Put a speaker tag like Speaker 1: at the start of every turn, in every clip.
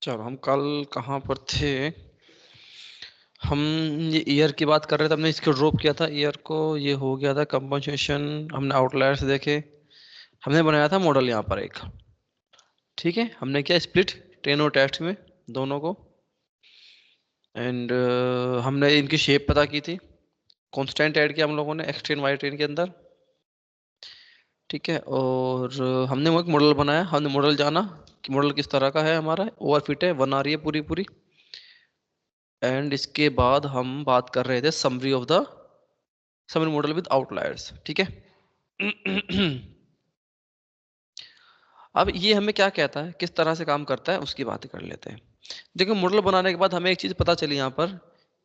Speaker 1: चलो हम कल कहाँ पर थे। हम ये ईयर की बात कर रहे थे, हमने इसको ड्रॉप किया था ईयर को। ये हो गया था कंपनसेशन, हमने आउटलायर्स देखे, हमने बनाया था मॉडल यहाँ पर एक। ठीक है, हमने किया स्प्लिट ट्रेन और टेस्ट में दोनों को। एंड हमने इनकी शेप पता की थी, कांस्टेंट ऐड किया हम लोगों ने एक्स ट्रेन वाई ट्रेन के अंदर। ठीक है, और हमने वो एक मॉडल बनाया, हमने मॉडल जाना कि मॉडल किस तरह का है, हमारा ओवरफिट है, वन आ रही है पूरी पूरी। एंड इसके बाद हम बात कर रहे थे summary of the summary model with outliers. ठीक है। अब ये हमें क्या कहता है, किस तरह से काम करता है, उसकी बात कर लेते हैं। देखो, मॉडल बनाने के बाद हमें एक चीज पता चली यहाँ पर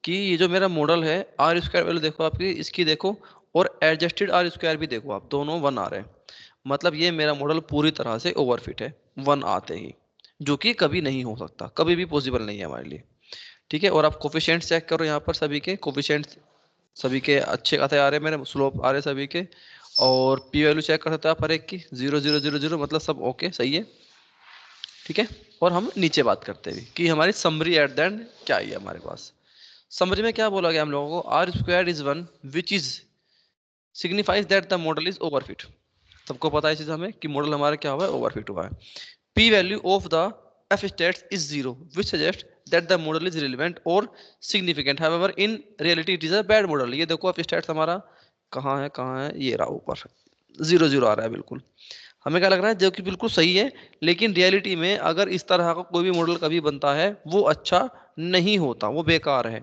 Speaker 1: कि ये जो मेरा मॉडल है, आर स्क्वायर वैल्यू देखो आपकी, इसकी देखो, और एडजस्टेड आर स्क्वायर भी देखो आप, दोनों वन आ रहे हैं। मतलब ये मेरा मॉडल पूरी तरह से ओवरफिट है वन आते ही, जो कि कभी नहीं हो सकता, कभी भी पॉसिबल नहीं है हमारे लिए। ठीक है, और आप कोफिशिएंट्स चेक करो यहाँ पर, सभी के कोफिशिएंट्स सभी के अच्छे खाते आ रहे हैं, मेरे स्लोप आ रहे हैं सभी के। और पी वैल्यू चेक कर सकते हैं आप हर एक की, 0 0 0 0, मतलब सब ओके सही है। ठीक है, और हम नीचे बात करते हैं कि हमारी समरी एट द एंड क्या है हमारे पास। समरी में क्या बोला गया हम लोगों को, R square is one which is signifies that the model is overfit. सबको पता है इस चीज हमें कि मॉडल हमारा क्या हुआ है, ओवरफिट हुआ है। P value of the F stats is 0, which suggests that the model is relevant or significant. However, in reality, it is a bad model. ये देखो F stats हमारा कहाँ है, ये रहा ऊपर, 0 0 आ रहा है बिल्कुल। हमें क्या लग रहा है, जो कि बिल्कुल सही है, लेकिन रियलिटी में अगर इस तरह का कोई भी मॉडल कभी बनता है, वो अच्छा नहीं होता, वो बेकार है।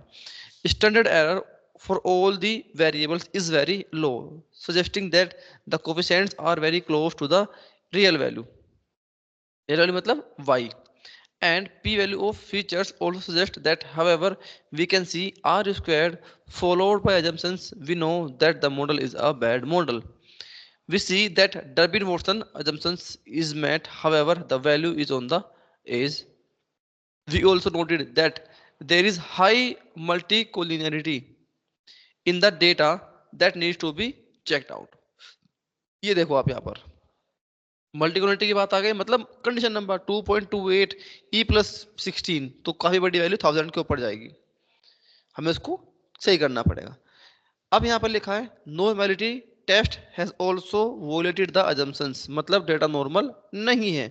Speaker 1: Standard error for all the variables is very low, suggesting that the coefficients are very close to the real value. real value मतलब y. And p value of features also suggest that, however, we can see r squared followed by assumptions, we know that the model is a bad model. We see that Durbin-Watson assumptions is met, however the value is on the edge. We also noted that there is high multicollinearity in the data that needs to be checked out. ये देखो आप यहाँ पर मल्टीकोलिटी की बात आ गई, मतलब condition number 2.28 E plus 16, तो काफी बड़ी वैल्यू 1000 के ऊपर जाएगी, हमें उसको सही करना पड़ेगा। अब यहाँ पर लिखा है normality test has also violated the assumptions, मतलब डेटा नॉर्मल नहीं है।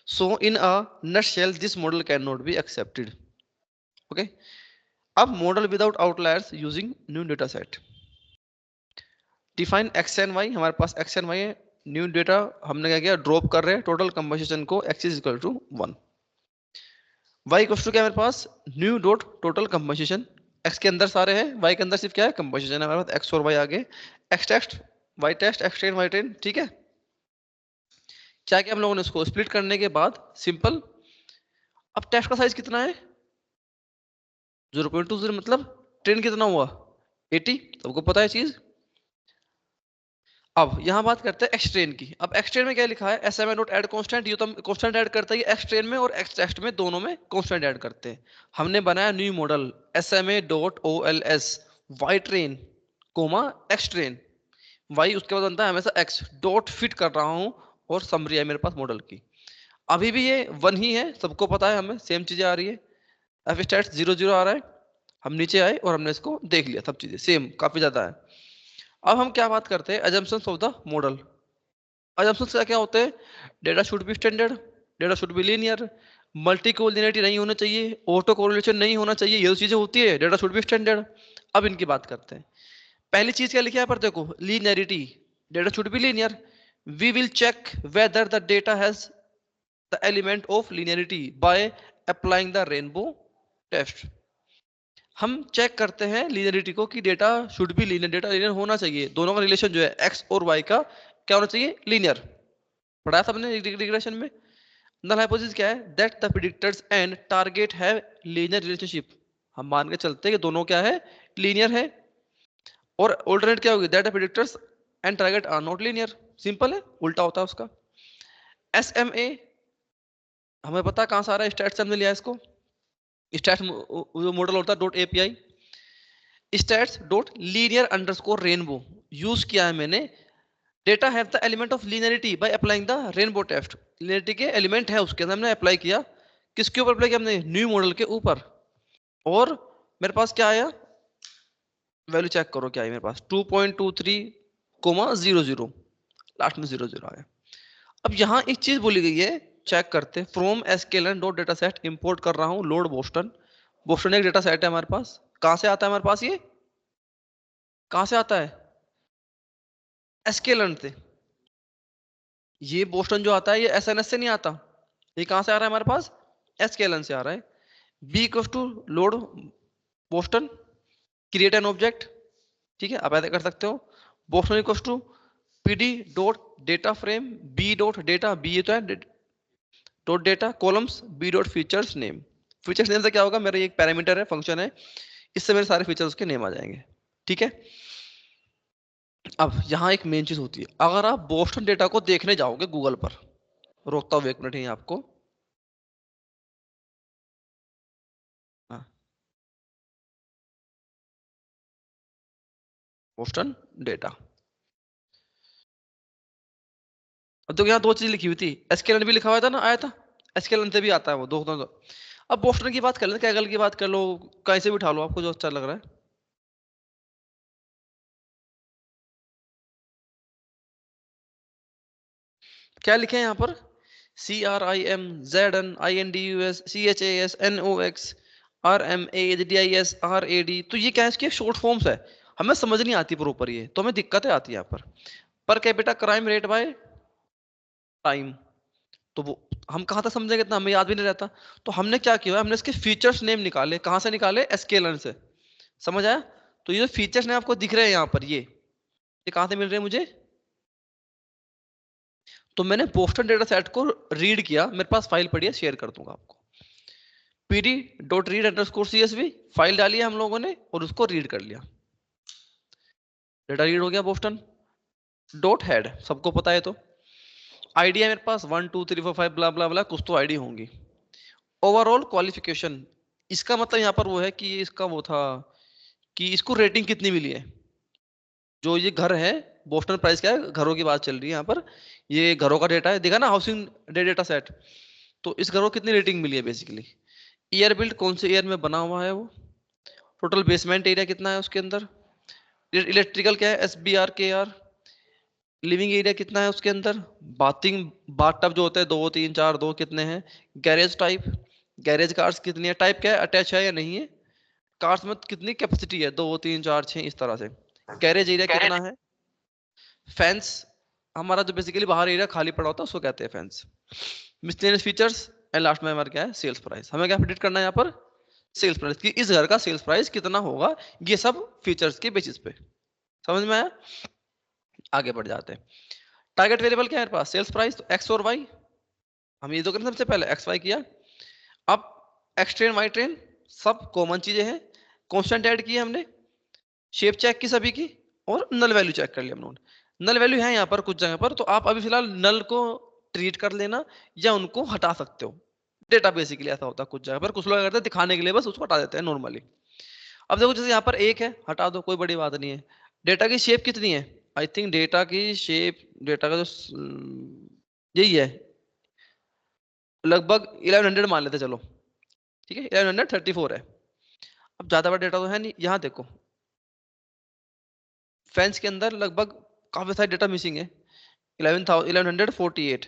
Speaker 1: So in a nutshell this model can not be accepted. Okay, अब model without outliers using new data set. Define X and Y, हमारे पास X and Y है, new data हमने क्या किया, ड्रॉप कर रहे हैं टोटल कंपोजिशन को, X is equal to 1, Y equal to क्या हमारे पास, new dot total composition. X के अंदर सारे हैं, वाई के अंदर सिर्फ क्या है, कंपोजिशन है हमारे पास, एक्स और वाई आगे, X test Y test X train Y train. ठीक है, क्या किया हम लोगों ने, इसको स्प्लिट करने के बाद सिंपल, अब टेस्ट का साइज कितना है, 0.20, मतलब ट्रेन कितना हुआ, 80, सबको पता है चीज। अब यहाँ बात करते हैं एक्सट्रेन की। अब एक्सट्रेन में क्या लिखा है, S M A note add constant, ये तो हम कॉन्स्टेंट ऐड करते हैं एक्सट्रेन में और एक्स टेस्ट में, दोनों में कॉन्स्टेंट ऐड करते हैं। हमने बनाया new model S M A dot O L S Y train comma X train, Y उसके बाद बनता है हमेशा एक्स, डॉट फिट कर रहा हूँ, और समरी है मेरे पास मॉडल की। अभी भी ये वन ही है, सबको पता है, हमें सेम चीजें आ रही है, एफ स्टैट्स 0 0 आ रहा है। हम नीचे आए और हमने इसको देख लिया, सब चीजें सेम काफी ज्यादा है। अब हम क्या बात करते हैं, assumptions of the model. Assumptions क्या क्या होते हैं, data should B standard, data should be linear, multi collinearity नहीं होना चाहिए, ऑटो कोरिलेशन नहीं होना चाहिए, ये चीजें होती है, डेटा शुड बी स्टैंडर्ड। अब इनकी बात करते हैं। पहली चीज क्या लिखा है पर देखो, linearity, data should be linear. We will check whether the data has the element of linearity by applying the rainbow test. हम चेक करते हैं लीनियरिटी को कि data should be linear, data linear होना चाहिए, दोनों का रिलेशन जो है एक्स और वाई का क्या होना चाहिए, लीनियर। पढ़ाया सबने रिग्रेशन में। नल हाइपोथेसिस क्या है, that the predictors and target have linear relationship. हम मान के चलते हैं कि दोनों क्या है, लीनियर है। और ऑल्टरनेट क्या होगी, that the predictors and target are not linear, simple है, उल्टा होता है उसका। एस एम ए हमें पता कहां से आ रहा है, स्टैट से हमने लिया इसको, स्टैट मॉडल होता है dot API, stats dot linear underscore rainbow use किया है मैंने। Data have the element of linearity by applying the rainbow test, linearity के एलिमेंट है उसके अंदर, हमने अप्लाई किया किसके ऊपर अप्लाई किया हमने? न्यू मॉडल के ऊपर। और मेरे पास क्या आया? वैल्यू चेक करो क्या है मेरे पास, 2.23, 00, लास्ट में 00 आया। अब यहाँ एक चीज बोली गई है, चेक करते, from SQL dot data set import कर रहा हूँ लोड बोस्टन। बोस्टन एक डेटा सेट है हमारे पास। कहां से आता है हमारे पास? ये कहां से आता है? एसक्यूएल से। ये बोस्टन जो आता है ये एसएनएस से नहीं आता। ये कहां से आ रहा है हमारे पास? एसक्यूएल से आ रहा है। B equal to load Boston, create an object. ठीक है, आप ऐसा कर सकते हो। Boston equal to PD dot data frame, B dot data, B तो है dot data columns, B dot features name. Features name से क्या होगा? मेरा एक पैरामीटर है, फंक्शन है, इससे मेरे सारे फीचर्स के नेम आ जाएंगे। ठीक है। अब यहाँ एक मेन चीज होती है, अगर आप बोस्टन डेटा को देखने जाओगे गूगल पर, रोकता हूँ 1 मिनट ही आपको। हाँ, बोस्टन डेटा। अब तो यहाँ दो चीज लिखी हुई थी, एसक्यूएल भी लिखा हुआ था ना, आया था। एसक्यूएल से भी आता है वो दो। अब बोस्टन की बात कर लें, कैगल की बात कर लो, कहीं से भी उठा लो, आपको जो अच्छा लग रहा है। क्या लिखे हैं यहाँ पर? CRIMZINUS CHASNOX RMAHDIS RAD, तो ये क्या है? इसकी शॉर्ट फॉर्म्स है, हमें समझ नहीं आती प्रॉपर ये, तो हमें दिक्कतें आती है यहाँ per capita crime rate by time. तो वो हम कहाँ तक समझेंगे, इतना हमें याद भी नहीं रहता। तो हमने क्या किया, हमने इसके फीचर्स नेम निकाले। कहाँ से निकाले? एसक्यूएल से। समझ आया? तो ये जो फीचर्स नेम आपको दिख रहे हैं यहाँ पर, ये कहाँ से मिल रहे हैं मुझे? तो मैंने बोस्टन डेटा सेट को रीड किया, मेरे पास फाइल पड़ी है, शेयर कर दूंगा आपको। pd.read_csv फाइल डाली है हम लोगों ने और उसको रीड कर लिया। डेटा रीड हो गया बोस्टन डॉट हेड, सबको पता है। तो आईडी है मेरे पास 1 2 3 4 5 ब्ला ब्ला ब्ला, कुछ तो आईडी होंगी। ओवरऑल क्वालिफिकेशन, इसका मतलब यहाँ पर वो है कि इसका वो था कि इसको रेटिंग कितनी मिली है। जो ये घर है, बोस्टन प्राइस क्या है, घरों की बात चल रही है यहाँ पर, ये घरों का डेटा है, देखा ना, हाउसिंग डेटा सेट। तो इस घर को कितनी रेटिंग मिली है बेसिकली। ईयर बिल्ड, कौन से ईयर में बना हुआ है वो। टोटल बेसमेंट एरिया कितना है उसके अंदर। इलेक्ट्रिकल क्या है, SBR KR। लिविंग एरिया कितना है उसके अंदर। बाथिंग बाथ टब जो होते हैं 2 3 4, 2 कितने हैं। गैरेज टाइप, गैरेज कार्स कितनी है, टाइप क्या है, अटैच है या नहीं है। कार्स में कितनी कैपेसिटी है, 2 3 4 6, इस तरह से। गैरेज एरिया कितना है। फैंस, हमारा जो बेसिकली बाहर एरिया खाली पड़ा होता है उसको कहते हैं fans. Miscellaneous features, and last में हमारा क्या है, सेल्स प्राइस। हमें क्या प्रेडिक्ट करना है यहाँ पर? सेल्स प्राइस, कि इस घर का सेल्स प्राइस कितना होगा, ये सब फीचर्स के बेसिस पे। समझ में आया? आगे बढ़ जाते हैं। टारगेट वेरिएबल क्या है मेरे पास, सेल्स प्राइस। तो एक्स और वाई, हम ये तो करना, सबसे पहले एक्स वाई किया। अब एक्स ट्रेन वाई ट्रेन सब कॉमन चीजें हैं, कांस्टेंट ऐड किए हमने, शेप चेक की सभी की, और नल वैल्यू चेक कर लिया हम लोगों। नल वैल्यू है यहाँ पर कुछ जगह पर, तो आप अभी फिलहाल नल को ट्रीट कर लेना या उनको हटा सकते हो। डेटा बेसिकली ऐसा होता है, कुछ जगह पर कुछ लोग करते हैं दिखाने के लिए, बस उसको हटा देते हैं नॉर्मली। अब देखो जैसे यहाँ पर एक है, हटा दो, कोई बड़ी बात नहीं है। डेटा की शेप कितनी है? आई थिंक डेटा की शेप, डेटा का जो यही है, लगभग 1100 मान लेते चलो। ठीक है, 1134 है। अब ज्यादा बड़ा डेटा तो है नहीं। यहाँ देखो फैंस के अंदर लगभग काफी सारे डेटा मिसिंग है। 1148,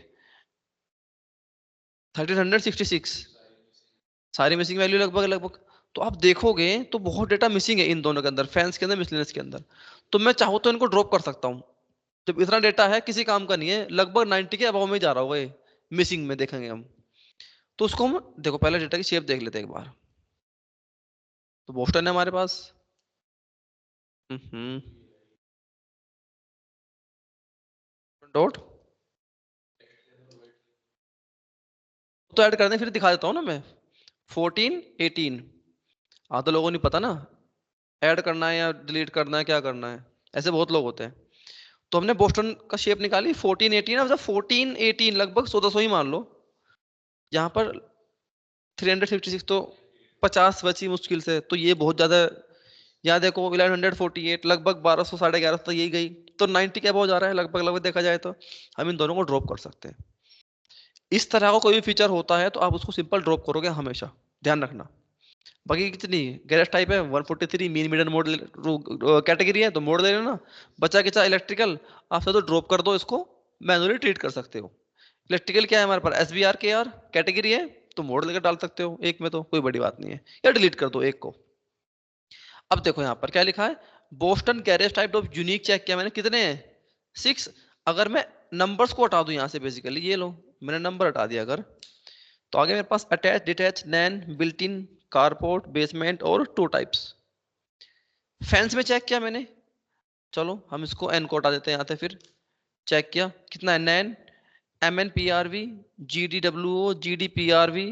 Speaker 1: 1366, सारी मिसिंग वैल्यू लगभग लगभग। तो आप देखोगे तो बहुत डेटा मिसिंग है इन दोनों के अंदर, फैंस के अंदर, मिसलेनियस के अंदर। तो मैं चाहूँ तो इनको ड्रॉप कर सकता हूँ। जब इतना डेटा है किसी काम का नहीं है, लगभग 90 के अबाव में जा रहा होगा ये, मिसिंग में देखेंगे हम। तो उसको हम देखो, पहले डेटा की शेप देख लेते हैं एक बार। तो बोस्टन है हमारे पास। हम्म, डॉट तो ऐड कर दें, फिर दिखा देता हूँ ना मैं। 14 18, तो लोगों नहीं पता ना, ऐड करना है या डिलीट करना है, क्या करना है, ऐसे बहुत लोग होते हैं। तो हमने बोस्टन का शेप निकाली 14 18, मतलब 14 18 लगभग 1400 ही मान लो। यहाँ पर 356 तो 50 बची मुश्किल से, तो ये बहुत ज्यादा। यहाँ देखो 1148 लगभग 1200 1150 तो यही गई। तो 90 क्या बहुत जा रहा है लगभग लगभग देखा जाए तो। हम इन दोनों को ड्रॉप कर सकते हैं। इस तरह का कोई भी फीचर होता है तो आप उसको सिंपल ड्रॉप करोगे हमेशा, ध्यान रखना। बाकी कितनी गैरेज टाइप है 143 मीन मीडियन मोड कैटेगरी है तो मोड ले लेना। बचा किचा इलेक्ट्रिकल, आप तो ड्रॉप कर दो इसको, मैनुअली ट्रीट कर सकते हो। इलेक्ट्रिकल क्या है हमारे पास, एस बी आर के आर कैटेगरी है, तो मोड लेकर डाल सकते हो एक में, तो कोई बड़ी बात नहीं है, या डिलीट कर दो एक को। अब देखो यहाँ पर क्या लिखा है, Boston garage type of unique check किया मैंने, कितने हैं 6। अगर मैं नंबर्स को हटा दूं यहाँ से, बेसिकली ये लो मैंने नंबर हटा दिया अगर, तो आगे मेरे पास attach detach NaN built in carport basement और 2 टाइप्स। फैंस में चेक किया मैंने, चलो हम इसको एन को हटा देते हैं यहाँ से, फिर चेक किया कितना है, NaN M N P R V G D W O G D P R V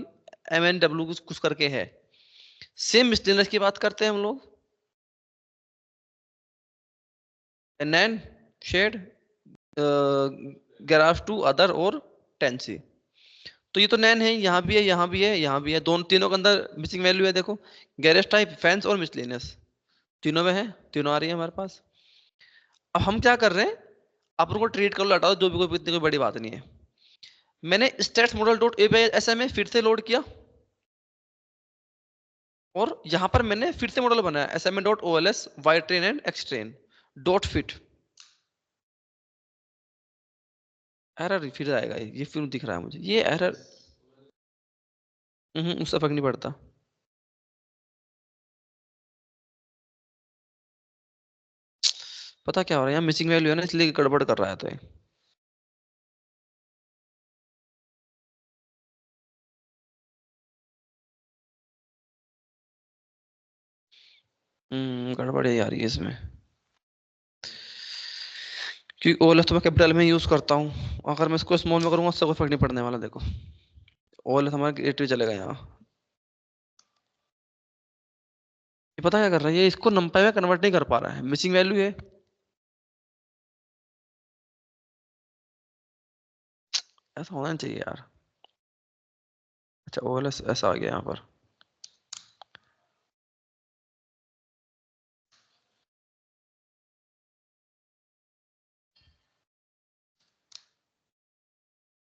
Speaker 1: M N W कुछ करके है। सेम स्टेनलेस की बात करते हैं हम लोग, नैन शेड गैराज टू अदर और टेंसी। तो ये तो नैन है, यहाँ भी है यहाँ भी है यहाँ भी है, दोनों तीनों के अंदर मिसिंग वैल्यू है देखो, गैरेज टाइप फैंस और मिसलेनियस तीनों में है, तीनों आ रही है हमारे पास। अब हम क्या कर रहे हैं, आप उनको ट्रीट कर लो, हटा दो, जो भी कोई इतनी कोई बड़ी बात नहीं है। मैंने स्टेट्स मॉडल डॉट एसएमए फिर से लोड किया, और यहां पर मैंने फिर से मॉडल बनाया SMA dot OLS Y train and X train dot fit. Error फिर आएगा, ये फिर दिख रहा है मुझे ये एरर। उससे फर्क नहीं पड़ता। पता क्या हो रहा है, यहाँ मिसिंग वैल्यू है ना, इसलिए गड़बड़ कर रहा है तो ये। गड़बड़ है यार ये इसमें, क्योंकि ओएलएस तो मैं कैपिटल में यूज करता हूँ, अगर मैं इसको स्मॉल में करूंगा उससे कोई फर्क नहीं पड़ने वाला। देखो ओएलएस हमारा क्रिएटिव चलेगा यहाँ। ये पता क्या कर रहा है, ये इसको नंपाई में कन्वर्ट नहीं कर पा रहा है, मिसिंग वैल्यू है। ऐसा होना नहीं चाहिए यार। अच्छा ओएलएस ऐसा आ गया यहाँ पर।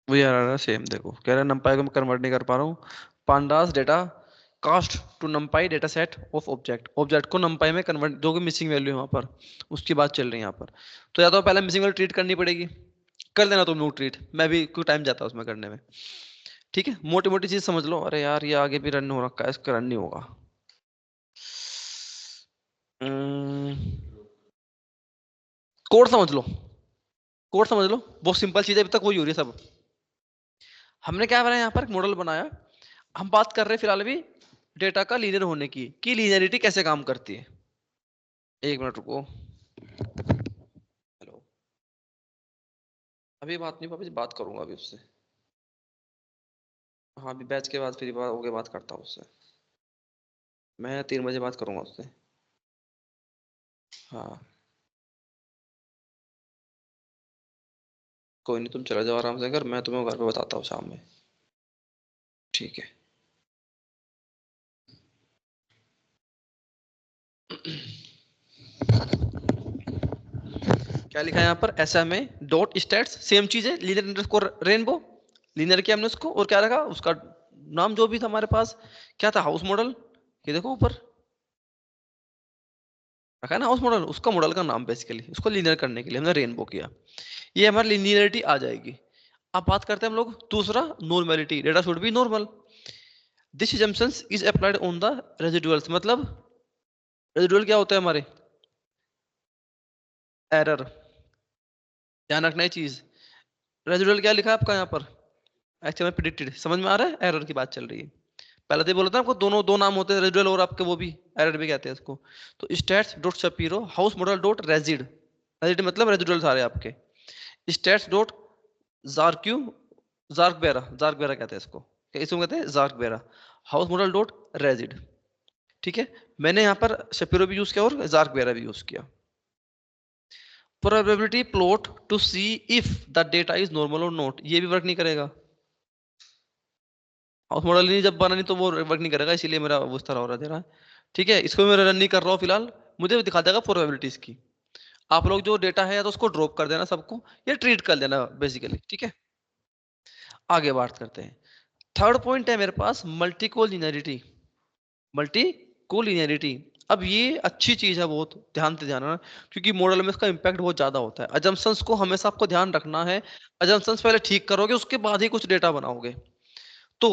Speaker 1: वही आ रहा है सेम, देखो कह रहा है नंपाई को मैं कन्वर्ट नहीं कर पा रहा हूँ। Pandas data cast to numpy data set of object, object को नंपाई में कन्वर्ट, जो कि मिसिंग वैल्यू है वहां पर, उसकी बात चल रही है यहाँ पर। तो या तो पहले मिसिंग वैल्यू ट्रीट करनी पड़ेगी, कर देना तुम लोग ट्रीट, मैं भी कुछ टाइम जाता है उसमें करने में। ठीक है, मोटी मोटी चीज समझ लो। अरे यार ये आगे भी रन हो रखा है, इसका रन नहीं होगा। कोड समझ लो, कोड समझ लो, बहुत सिंपल चीज है, अभी तक वही हो रही है सब। हमने क्या बनाया यहाँ पर, एक मॉडल बनाया। हम बात कर रहे हैं फिलहाल भी डेटा का लीनियर होने की, कि लीनियरिटी कैसे काम करती है। एक मिनट रुको, हेलो। अभी बात नहीं, अभी बात करूंगा अभी उससे। हाँ अभी बैच के बाद फिर बात होके बात करता हूँ उससे, मैं 3 बजे बात करूंगा उससे। हाँ कोई नहीं, तुम चले जाओ आराम से घर, मैं तुम्हें घर पे बताता हूँ शाम में। ठीक है। क्या लिखा है यहाँ पर, S M A dot stats, same चीज है, लीनियर अंडरस्कोर रेनबो, लीनियर किया हमने उसको, और क्या रखा उसका नाम जो भी था हमारे पास, क्या था, हाउस मॉडल। ये देखो ऊपर रखा है ना हाउस मॉडल, उसका मॉडल का नाम, बेसिकली उसको लीनियर करने के लिए हमने रेनबो किया। ये हमारी लीनियरिटी आ जाएगी। अब बात करते हैं हम लोग दूसरा, normality, data should be normal. This assumptions is applied on the residuals, मतलब रेजिडुअल क्या होता है हमारे, एरर। ध्यान रखना है चीज, रेजिडुअल क्या लिखा है आपका यहाँ पर, एक्चुअली प्रिडिक्टेड, समझ में आ रहा है, एरर की बात चल रही है। पहले तो बोला था आपको, दोनों दो नाम होते हैं रेजिडुअल और आपके वो भी, एरर भी कहते हैं इसको। तो stats dot Shapiro house model dot rigid, rigid मतलब रेजिडुअल सारे आपके, स्टैट्स डॉट जारक्यू, जार्क बेरा कहते हैं इसको, इसको कहते हैं जार्क बेरा, हाउस मॉडल डॉट रेजिड। ठीक है, मैंने यहाँ पर शपीरो भी यूज किया और जार्क बेरा भी यूज किया। Probability plot to see if the data is normal और नॉट, ये भी वर्क नहीं करेगा, हाउस मॉडल नहीं जब बना नहीं तो वो वर्क नहीं करेगा, इसीलिए मेरा वो इस तरह हो रहा है। ठीक है, इसको मैं रन नहीं कर रहा हूँ फिलहाल, मुझे दिखा देगा प्रोबेबिलिटीज की। आप लोग जो डेटा है या तो उसको ड्रॉप कर देना सबको, या ट्रीट कर देना बेसिकली, ठीक है। आगे बात करते हैं। थर्ड पॉइंट है मेरे पास मल्टीकोलिनियरिटी। मल्टीकोलिनियरिटी, अब ये अच्छी चीज है, बहुत ध्यान से ध्यान रखना, क्योंकि मॉडल में इसका इंपैक्ट बहुत ज्यादा होता है। अजम्पशंस को हमेशा आपको ध्यान रखना है। अजम्पशंस पहले ठीक करोगे, उसके बाद ही कुछ डेटा बनाओगे। तो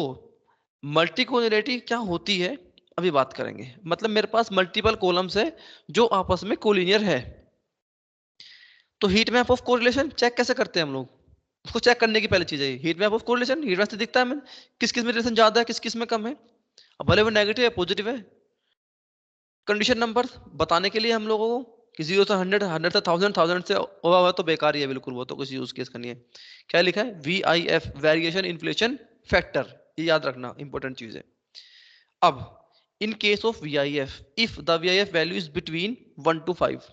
Speaker 1: मल्टीकोलिनियरिटी क्या होती है, अभी बात करेंगे। मतलब मेरे पास मल्टीपल कॉलम्स है जो आपस में कोलिनियर है। तो heat map of correlation check कैसे करते हैं हम लोग? उसको चेक करने की पहली चीज है heat map of correlation. Heat map से दिखता है किस किस में रिलेशन ज्यादा है, किस किस में कम है। अब भले वो नेगेटिव है पॉजिटिव है, कंडीशन नंबर बताने के लिए हम लोगों को कि 0 से 100, 100 से 1000, 1000 से हुआ हुआ तो बेकार ही है बिल्कुल, वो तो कुछ यूज केस का नहीं है। क्या लिखा है? VIF, वेरिएशन इन्फ्लेशन फैक्टर, ये याद रखना इंपॉर्टेंट चीज है। अब in case of VIF, if the VIF value is between 1 to 5,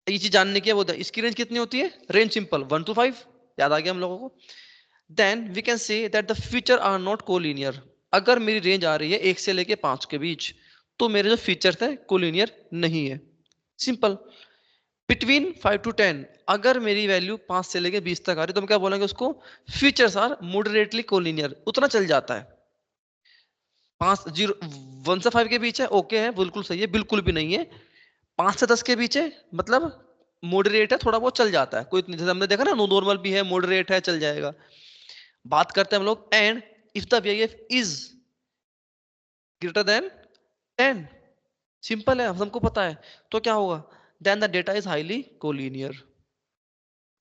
Speaker 1: ये चीज जानने की है। वो इसकी रेंज कितनी होती है? रेंज सिंपल 1 to 5, याद आ गया हम लोगों को। Then we can say that the feature are not collinear. अगर मेरी रेंज आ रही है 1 से लेके 5 के बीच, तो मेरे जो फीचर्स है कोलिनियर नहीं है। सिंपल। बिटवीन 5 to 10, अगर मेरी वैल्यू 5 से लेके 20 तक आ रही है, तो हम क्या बोलेंगे उसको? फीचर्स आर मॉडरेटली कोलिनियर, उतना चल जाता है। 5 0 1 से 5 के बीच है, ओके है, बिल्कुल सही है, बिल्कुल भी नहीं है। 5 से 10 के बीच है, मतलब मॉडरेट है, थोड़ा बहुत चल जाता है, कोई इतनी, जैसे हमने देखा ना, नॉर्मल भी है, मॉडरेट है, चल जाएगा। बात करते हैं हम लोग and if the VIF is greater than 10, simple है, हमको पता है। तो क्या होगा? Then the data is highly collinear.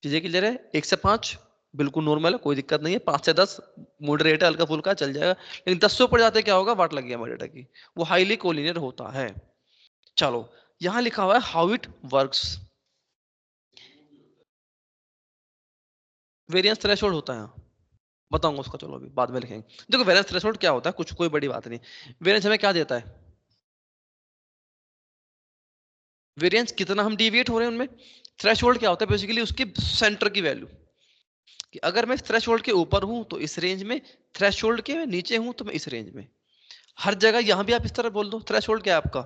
Speaker 1: चीजें क्लियर है? 1 से 5 बिल्कुल नॉर्मल है, कोई दिक्कत नहीं है। 5 से 10 मॉडरेट है, हल्का फुल्का चल जाएगा। लेकिन 10 से ऊपर जाते क्या होगा? वाट लग गया हमारे डेटा की, वो हाईली कोलिनियर होता है। चलो, यहां लिखा हुआ है how it works. Variance threshold होता है, बताऊंगा उसका, चलो अभी बाद में लिखेंगे। देखो वेरिएंस थ्रेशोल्ड क्या होता है, कुछ कोई बड़ी बात नहीं। वेरिएंस हमें क्या देता है? वेरिएंस कितना हम डिविएट हो रहे हैं उनमें। थ्रेशोल्ड क्या होता है? बेसिकली उसकी सेंटर की वैल्यू, कि अगर मैं थ्रेशोल्ड के ऊपर हूं तो इस रेंज में, थ्रेशोल्ड के नीचे हूं तो मैं इस रेंज में। हर जगह यहां भी आप इस तरह बोल दो। थ्रेशोल्ड क्या है आपका?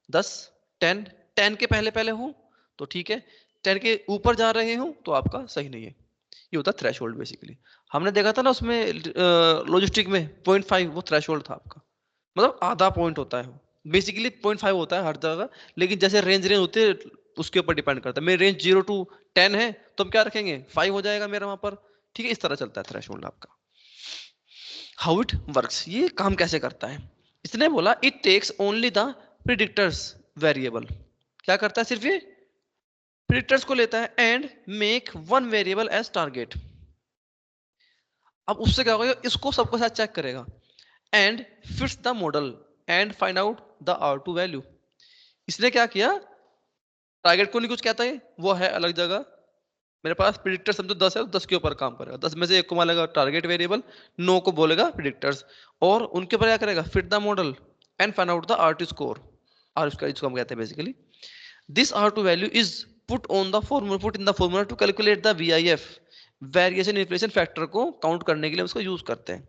Speaker 1: 10, 10, 10 के पहले पहले हूं तो ठीक है, 10 के ऊपर जा रहे हूं तो आपका सही नहीं है। ये होता है थ्रेशोल्ड बेसिकली। हमने देखा था ना उसमें लॉजिस्टिक में 0.5 वो थ्रेशोल्ड था आपका, मतलब आधा पॉइंट होता है। बेसिकली 0.5 होता है हर जगह, लेकिन जैसे रेंज रेंज होती है उसके ऊपर डिपेंड करता है। मेरी रेंज 0 to 10 है, तो हम क्या रखेंगे? 5 हो जाएगा मेरा वहां पर। ठीक है, इस तरह चलता है थ्रेशोल्ड आपका। हाउ इट वर्क्स, ये काम कैसे करता है? इसने बोला it takes only the predictors variable. क्या करता है? सिर्फ ये प्रिडिक्टर्स को लेता है and make one variable as target. अब उससे क्या होगा? इसको सबको साथ चेक करेगा and fits the model and find out the R2 value. इसने क्या किया? टारगेट को नहीं कुछ कहता है, वो है अलग जगह। मेरे पास प्रिडिक्टर समझो 10 है, तो 10 के ऊपर काम करेगा। 10 में से एक को मानेगा टारगेट वेरिएबल, 9 को बोलेगा प्रिडिक्टर्स, और उनके ऊपर क्या करेगा? Fit the model and find out the R2 score. R square इसको हम कहते हैं basically. This R2 value is put in the formula to calculate the VIF, variation inflation factor को काउंट करने के लिए उसको यूज करते हैं।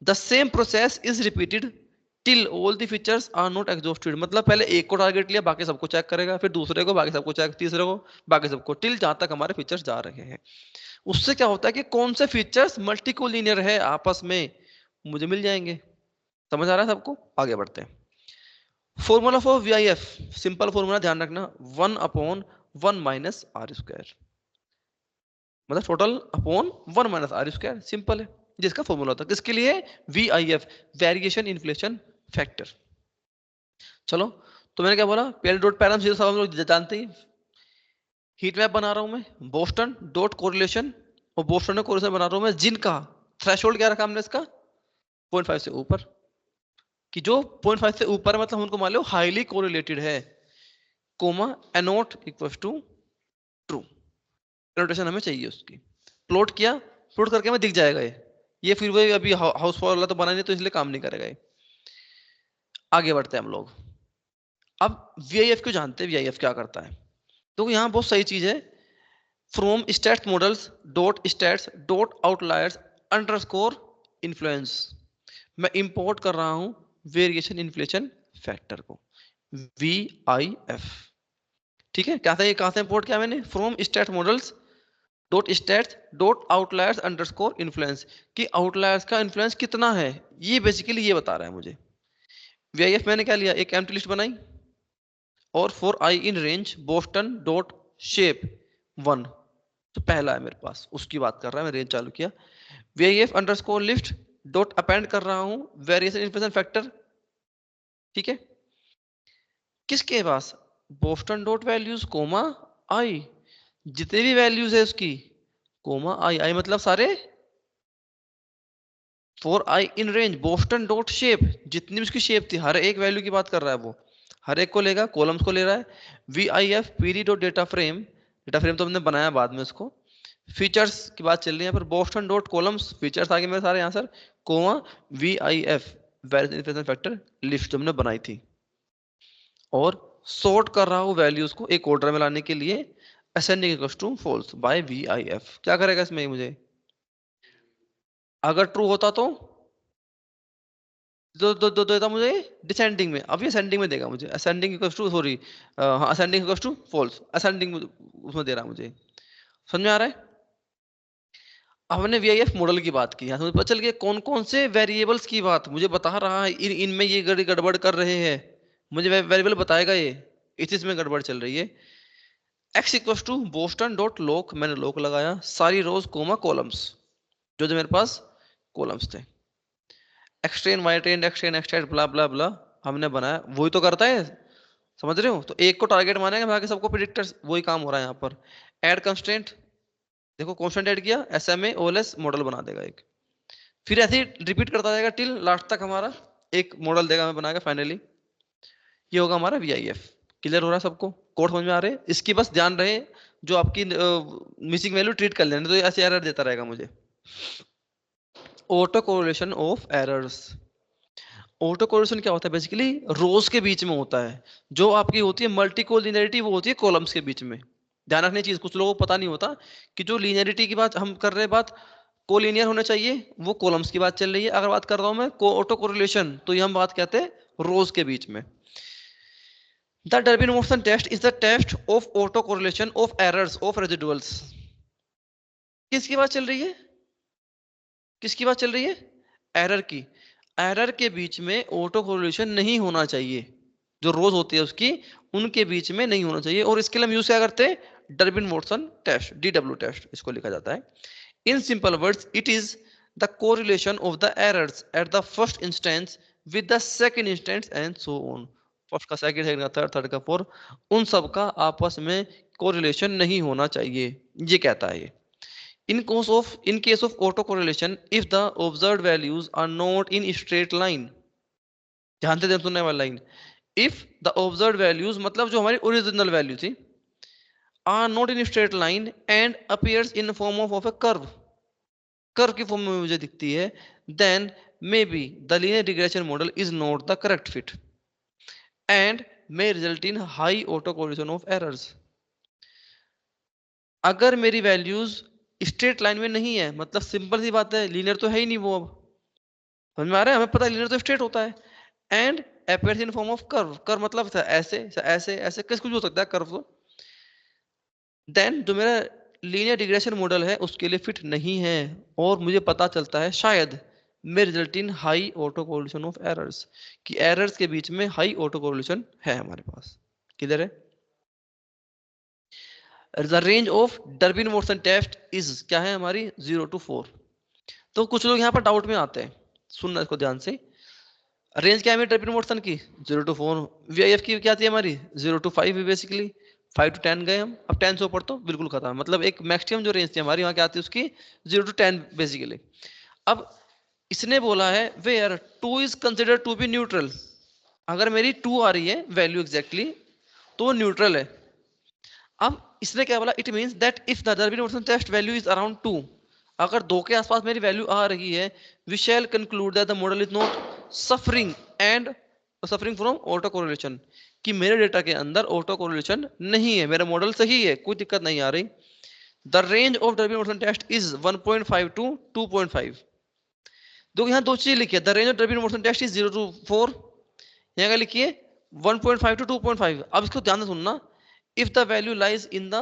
Speaker 1: The same process is repeated till all the features are not exhausted. मतलब पहले एक को टारगेट लिया, बाकी सबको चेक करेगा, फिर दूसरे को, बाकी सबको चेक, तीसरे को, बाकी सबको, टिल जहां तक हमारे फीचर्स जा रहे हैं। उससे क्या होता है कि कौन से फीचर्स मल्टीकोलिनियर है आपस में, मुझे मिल जाएंगे। समझ आ रहा है सबको? आगे बढ़ते हैं। Formula for VIF, simple formula ध्यान रखना, 1/1 माइनस आर स्क्वायर, मतलब total upon 1 minus R square, simple है। जिसका फॉर्मूला होता है किसके लिए? VIF, variation inflation factor. चलो, तो मैंने क्या बोला? पहले डॉट पैरम सीधा सब हम लोग जानते ही। हीट मैप बना रहा हूं मैं, बोस्टन डॉट कोरिलेशन, और बोस्टन में कोरिलेशन बना रहा हूं मैं जिनका थ्रेशोल्ड क्या रखा हमने इसका? 0.5 से ऊपर। कि जो 0.5 से ऊपर है मतलब उनको मान लो हाईली कोरिलेटेड है, comma annot equal to true. Connotation हमें चाहिए उसकी। प्लॉट किया, प्लॉट करके हमें दिख जाएगा ये फिर वही अभी हाउस फॉर वाला तो बना नहीं, तो इसलिए काम नहीं करेगा ये। आगे बढ़ते हैं हम लोग। अब VIF क्यों जानते हैं? VIF क्या करता है? तो यहाँ बहुत सही चीज है। From stats models dot stats dot outliers underscore influence, मैं इंपोर्ट कर रहा हूं वेरिएशन इन्फ्लेशन फैक्टर को, VIF। ठीक है, क्या था ये? कहां से इंपोर्ट किया मैंने? From stat models dot stats dot outliers underscore influence, कि आउटलायर्स का इन्फ्लुएंस कितना है, ये बेसिकली ये बता रहा है मुझे। वीआईएफ मैंने क्या लिया, एक एम्प्टी लिस्ट बनाई और for I in range Boston dot shape 1, तो पहला है मेरे पास, उसकी बात कर रहा है, मैं रेंज चालू किया। वीआईएफ अंडरस्कोर लिस्ट डॉट अपेंड कर रहा हूं वेरिएशन इन्फ्लेशन फैक्टर, ठीक है, किसके पास, बोस्टन डॉट वैल्यूज कोमा आई, जितने भी वैल्यूज है उसकी कोमा आई, आई मतलब सारे, for I in range Boston dot shape, जितनी भी उसकी शेप थी हर एक वैल्यू की बात कर रहा है वो, हर एक को लेगा, कॉलम्स को ले रहा है। V I F PD dot data frame, data frame तो हमने बनाया बाद में उसको, फीचर्स की बात चल रही है, पर बोस्टन डॉट कॉलम्स फीचर्स आगे मेरे सारे answer, comma V I F variation factor list जो हमने बनाई थी, और सॉर्ट कर रहा हूं वैल्यूज को एक ऑर्डर में लाने के लिए, ascending equals to false by V I F. क्या करेगा इसमें मुझे, अगर ट्रू होता तो देता मुझे डिसेंडिंग में, अब ये असेंडिंग में देगा मुझे, असेंडिंग इक्वल्स टू सॉरी, हाँ ascending equals to false, ascending उसमें दे रहा है मुझे, समझ में आ रहा है। अब हमने वीआईएफ मॉडल की बात की, यहाँ से मुझे पता चल गया कौन कौन से वेरिएबल्स की बात मुझे बता रहा है, इनमें ये गड़बड़ कर रहे हैं, मुझे वेरिएबल बताएगा ये, इसमें गड़बड़ चल रही है। X equals to Boston dot loc, मैंने लॉक लगाया, सारी रोज कोमा कॉलम्स, जो जो मेरे पास कॉलम्स थे, extend y trend extend extend blah blah blah हमने बनाया, वही तो करता है, समझ रहे हो, तो एक को टारगेट मानेगा, बाकी सबको प्रिडिक्टर्स, वही काम हो रहा है यहाँ पर। ऐड कंस्ट्रेंट, देखो कांस्टेंट ऐड किया, एसएमए ओएलएस मॉडल बना देगा एक, फिर ऐसे ही रिपीट करता जाएगा टिल लास्ट तक हमारा एक मॉडल देगा हमें बनाएगा फाइनली, ये होगा हमारा वीआईएफ। क्लियर हो रहा है सबको, कोड समझ में आ रहे हैं, इसकी बस ध्यान रहे, जो आपकी मिसिंग वैल्यू ट्रीट कर लेने, तो ऐसे एरर देता रहेगा मुझे। Auto correlation of errors, auto correlation क्या होता है, बेसिकली रोज के बीच में होता है, जो आपकी होती है मल्टी कोलिनियरिटी वो होती है कॉलम्स के बीच में। ध्यान रखने चीज, कुछ लोगों को पता नहीं होता कि जो लीनियरिटी की बात हम कर रहे हैं, बात कोलिनियर होना चाहिए, वो कॉलम्स की बात चल रही है। अगर बात कर रहा हूं मैं ऑटो कोरिलेशन, तो ये हम बात कहते हैं रोज के बीच में। The Durbin-Watson test is the test of autocorrelation of errors of residuals। किसकी बात चल रही है, किसकी बात चल रही है, एरर की, एरर के बीच में ऑटो कोरिलेशन नहीं होना चाहिए, जो रोज होती है उसकी, उनके बीच में नहीं होना चाहिए, और इसके लिए हम यूज क्या करते हैं, Durbin Watson test, DW test इसको लिखा जाता है। In simple words it is the correlation of the errors at the first instance with the second instance and so on, first का सेकंड, सेकंड का थर्ड, थर्ड का fourth, उन सब का आपस में कोरिलेशन नहीं होना चाहिए, ये कहता है ये। In case of autocorrelation, if the observed values are not in straight line, ध्यान से सुनने वाला line, if the observed values मतलब जो हमारी ओरिजिनल वैल्यू थी, are not in straight line and appears in form of a curve, curve की form में मुझे दिखती है, then maybe the linear regression model is not the correct fit and may result in high autocorrelation of errors। अगर मेरी values straight line में नहीं है, मतलब सिंपल सी बात है, लीनियर तो है ही नहीं वो, अब समझ में आ रहा है, हमें पता है लीनियर तो स्ट्रेट होता है, and appears in form of curve, curve मतलब ऐसे ऐसे ऐसे किस कुछ हो सकता है कर्व, तो देन जो मेरा लीनियर रिग्रेशन मॉडल है उसके लिए फिट नहीं है, और मुझे पता चलता है शायद may result in high auto correlation of errors, कि एरर्स के बीच में हाई ऑटो कोरिलेशन है हमारे पास। किधर है, the range of Durbin Watson test is क्या है हमारी 0 to 4। तो कुछ लोग यहाँ पर डाउट में आते हैं, सुनना इसको ध्यान से, रेंज क्या है मेरी डर्बिन वॉटसन की 0 to 4, वीआईएफ की क्या थी हमारी 0 to 5 बेसिकली, 5 to 10 गए हम, अब 10 से ऊपर तो बिल्कुल खत्म, मतलब एक मैक्सिमम जो रेंज थी हमारी वहां क्या आती है उसकी 0 to 10 बेसिकली। अब इसने बोला है where 2 is considered to be neutral, अगर मेरी 2 आ रही है वैल्यू एग्जैक्टली तो न्यूट्रल है। अब इसने क्या बोला, it means that if the Durbin Watson test value is around 2, अगर 2 के आसपास मेरी वैल्यू आ रही है, we shall conclude that the model is not suffering and suffering from auto correlation, कि मेरे डेटा के अंदर ऑटो कोरिलेशन नहीं है, मेरा मॉडल सही है, कोई दिक्कत नहीं आ रही। The range of Durbin Watson test is 1.5 to 2.5। देखो यहाँ दो चीजें लिखी है, the range of Durbin Watson test is 0 to 4, यहाँ क्या लिखिए 1.5 to 2.5। अब इसको ध्यान से सुनना, if the value lies in the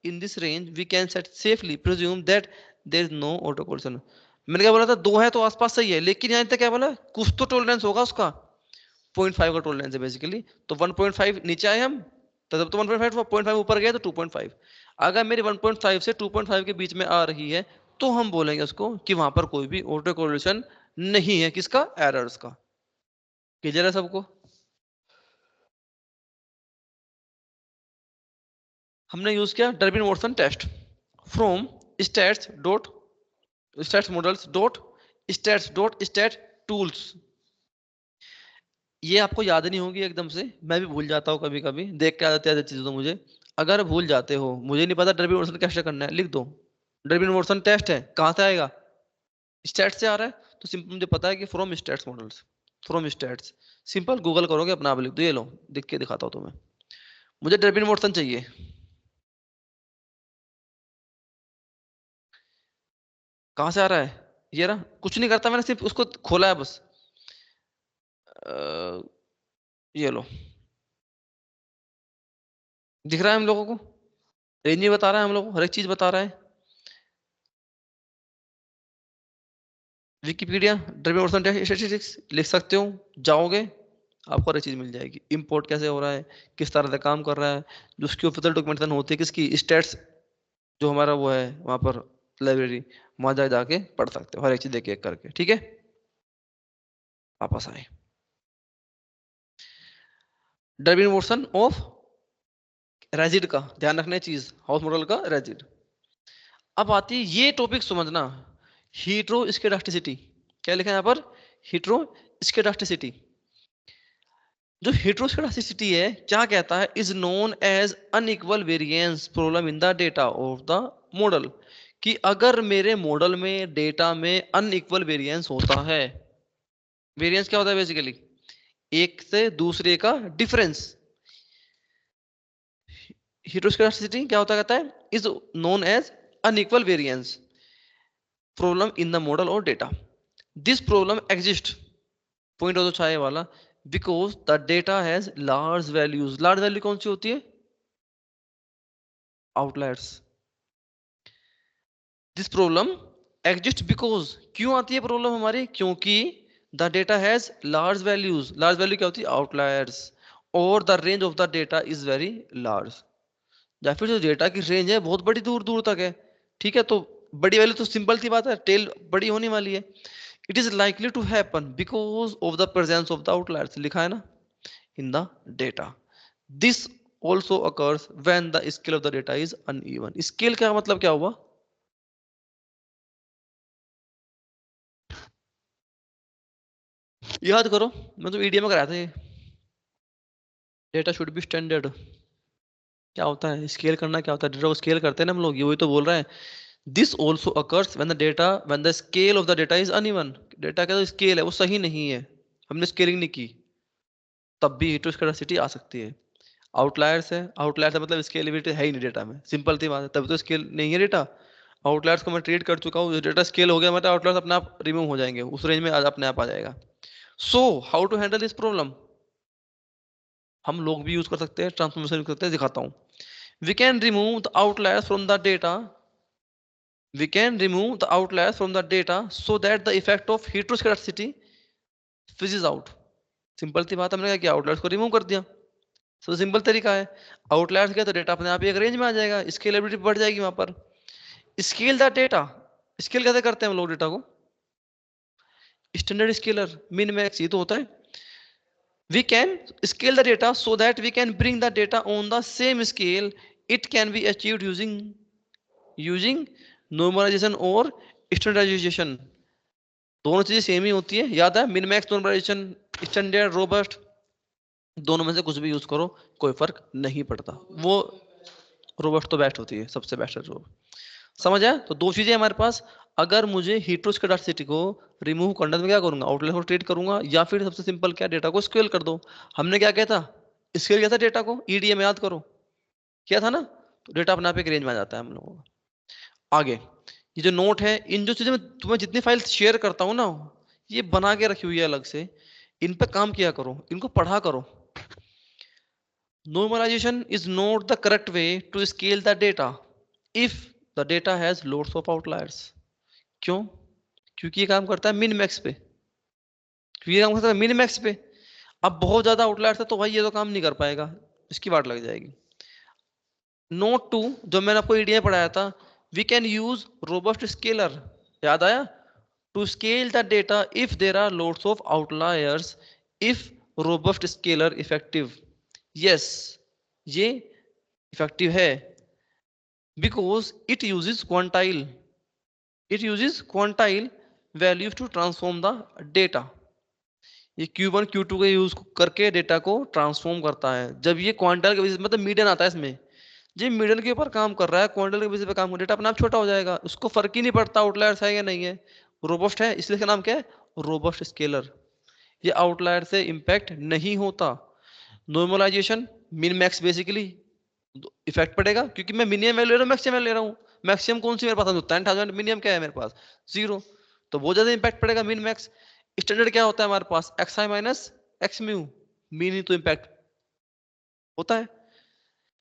Speaker 1: in this range we can set safely presume that there is no auto collision. मैंने क्या बोला था, 2 है तो आसपास सही है, लेकिन यहाँ तक क्या बोला, कुछ तो टॉलरेंस होगा उसका, 0.5 का टॉलरेंस है बेसिकली। तो 1.5 नीचे आए हम, तब तो 1.5, 0.5 ऊपर गया तो 2.5। अगर मेरी 1.5 से 2.5 के बीच में आ रही है तो हम बोलेंगे उसको कि वहां पर कोई भी ऑटो कोरिलेशन नहीं है, किसका, एरर्स का। क्लियर है सबको? हमने यूज किया Durbin Watson test from stats dot stats models dot stats dot stat tools. ये आपको याद नहीं होगी एकदम से, मैं भी भूल जाता हूँ कभी कभी, देख के आ जाती है चीजें तो मुझे। अगर भूल जाते हो, मुझे नहीं पता डर्बिन वॉटसन कैसे करना है, लिख दो डर्बिन वॉटसन टेस्ट है, कहाँ से आएगा, स्टैट्स से आ रहा है, तो सिंपल मुझे पता है कि from stats models, from stats. Simple Google करोगे अपना आप लिख दो, ये लो दिख के दिखाता हूँ तुम्हें। मुझे डर्बिन वॉटसन चाहिए, कहाँ से आ रहा है, ये रहा, कुछ नहीं करता मैंने, सिर्फ उसको खोला है बस। अ, ये लो, दिख रहा है हम लोगों को, रेंज भी बता रहा है हम लोग को, हर एक चीज बता रहा है। विकिपीडिया ड्रिवन वर्सन स्टैटिस्टिक्स लिख सकते हो, जाओगे आपको हर एक चीज मिल जाएगी। इंपोर्ट कैसे हो रहा है, किस तरह से काम कर रहा है, जो उसकी ऑफिशियल डॉक्यूमेंटेशन होती है, किसकी स्टेट्स, जो हमारा वो है वहां पर लाइब्रेरी, वहां जाके पढ़ सकते हो हर एक चीज देख एक करके। ठीक है, वापस आए, डर्बिन वॉटसन ऑफ रेजिड का ध्यान रखना है चीज, हाउस मॉडल का रेजिड। अब आती है ये टॉपिक समझना, हीट्रोस्केडास्टिसिटी। क्या लिखा है यहाँ पर, हीट्रोस्केडास्टिसिटी। जो हेट्रोस्केडास्टिसिटी है क्या कहता है, is known as unequal variance problem in the data of the model. कि अगर मेरे मॉडल में डेटा में अनइक्वल वेरिएंस होता है, वेरिएंस क्या होता है बेसिकली, एक से दूसरे का डिफरेंस। हेट्रोस्केडास्टिसिटी क्या होता कहता है, is known as unequal variance problem in the model और data. This problem exist, point हो तो छाए वाला, because the data has large values. Large value कौन सी होती है, outliers. This problem exist because, क्यों आती है प्रॉब्लम हमारी, क्योंकि the data has large values. Large value क्या होती है, आउटलायर्स। और the range of the data is very large, या फिर जो डेटा की रेंज है बहुत बड़ी दूर दूर तक है। ठीक है, तो बड़ी वैल्यू तो सिंपल सी बात है, टेल बड़ी होने वाली है। It is likely to happen because of the presence of the outliers, लिखा है ना, in the data. This also occurs when the scale of the data is uneven. Scale का मतलब क्या हुआ, याद करो, मैं तो ईडीएम में कराया था ये, डेटा शुड बी स्टैंडर्ड। क्या होता है स्केल करना, क्या होता है डेटा को स्केल करते हैं ना हम लोग, ये वही तो बोल रहा है। This also occurs when the data, when the scale of the data is uneven. Data का जो स्केल है वो सही नहीं है, हमने स्केलिंग नहीं की, तब भी हेटेरोस्केडासिटी आ सकती है। आउटलायर्स है, आउटलायर्स मतलब स्केलेबिलिटी है ही नहीं डेटा में, सिंपल सी बात है, तभी तो स्केल नहीं है डेटा। आउटलायर्स को मैं ट्रीट कर चुका हूँ, डेटा स्केल हो गया मतलब आउटलायर्स अपने आप रिमूव हो जाएंगे, उस रेंज में अपने आप आ जाएगा। So how to handle this problem, हम लोग भी यूज कर सकते हैं, ट्रांसफॉर्मेशन यूज करते हैं, दिखाता हूँ। We can remove the outliers from the data, we can remove the outliers from the data so that the effect of heteroscedasticity fizzes out। Simple सी बात, हमने क्या किया, आउटलायर्स को रिमूव कर दिया। सो सिंपल तरीका है, आउटलायर्स किया तो डेटा अपने आप ही एक रेंज में आ जाएगा, स्केलेबिलिटी बढ़ जाएगी वहां पर। स्केल द डेटा, स्केल कैसे करते हैं हम लोग डेटा को, स्टैंडर्ड स्केलर, मिन मैक्स, ये तो होता है। we can scale the data so that we can bring the data on the same scale। it can be achieved using normalization और standardization। दोनों चीजें सेम ही होती है, याद है, min max, normalisation, standard, robust, दोनों में से कुछ भी यूज करो कोई फर्क नहीं पड़ता। वो रोबस्ट तो बेस्ट होती है, सबसे बेस्ट है जो, समझ आया। तो दो चीजें हमारे पास, अगर मुझे हेटेरोस्केडास्टिसिटी को रिमूव करना है तो मैं क्या करूंगा, आउटलायर को ट्रीट करूंगा, या फिर सबसे सिंपल क्या, डेटा को स्केल कर दो। हमने क्या किया था, स्केल किया था डेटा को, ईडीएम याद करो, किया था ना, तो डेटा अपने आप एक रेंज में आ जाता है हम लोगों का। आगे ये जो नोट है, इन जो चीजें मैं तुम्हें जितनी फाइल शेयर करता हूँ ना, ये बना के रखी हुई है अलग से, इन पे काम किया करो, इनको पढ़ा करो। Normalization is not the correct way to scale the data. If the data has loads of outliers. क्यों? क्योंकि ये काम करता है मिन मैक्स पे, क्योंकि ये काम करता है मिन मैक्स पे। अब बहुत ज्यादा आउटलायर्स है तो भाई ये तो काम नहीं कर पाएगा, इसकी वाट लग जाएगी। नोट टू, जो मैंने आपको ईडीए पढ़ाया था, we can use robust scaler, याद आया? To scale the data if there are loads of outliers, if robust scaler effective. Yes, ये इफेक्टिव है, because it uses quantile values to transform the data. ये Q1 Q2 का use करके data को transform करता है। जब ये क्वांटल के बेसिस, मतलब मीडियन आता है इसमें, ये मीडियन के ऊपर काम कर रहा है, क्वांटल के बेसिस पे काम कर, डेटा अपने आप छोटा हो जाएगा, उसको फर्क ही नहीं पड़ता आउटलायर्स है या नहीं है। रोबस्ट है, इसलिए इसका नाम क्या है? Robust scalar. ये आउटलायर से इंपैक्ट नहीं होता। Normalisation, min max basically effect पड़ेगा, क्योंकि मैं मिनिमम वैल्यू ले रहा हूँ, मैक्सिमम ले रहा हूँ। मैक्सिमम कौन सी मेरे पास है? 10,000। मिनिमम क्या है मेरे पास? 0। तो बहुत ज्यादा इंपैक्ट पड़ेगा मिन मैक्स। स्टैंडर्ड क्या होता है हमारे पास? X i minus x mu. Mean ही तो इंपैक्ट होता है।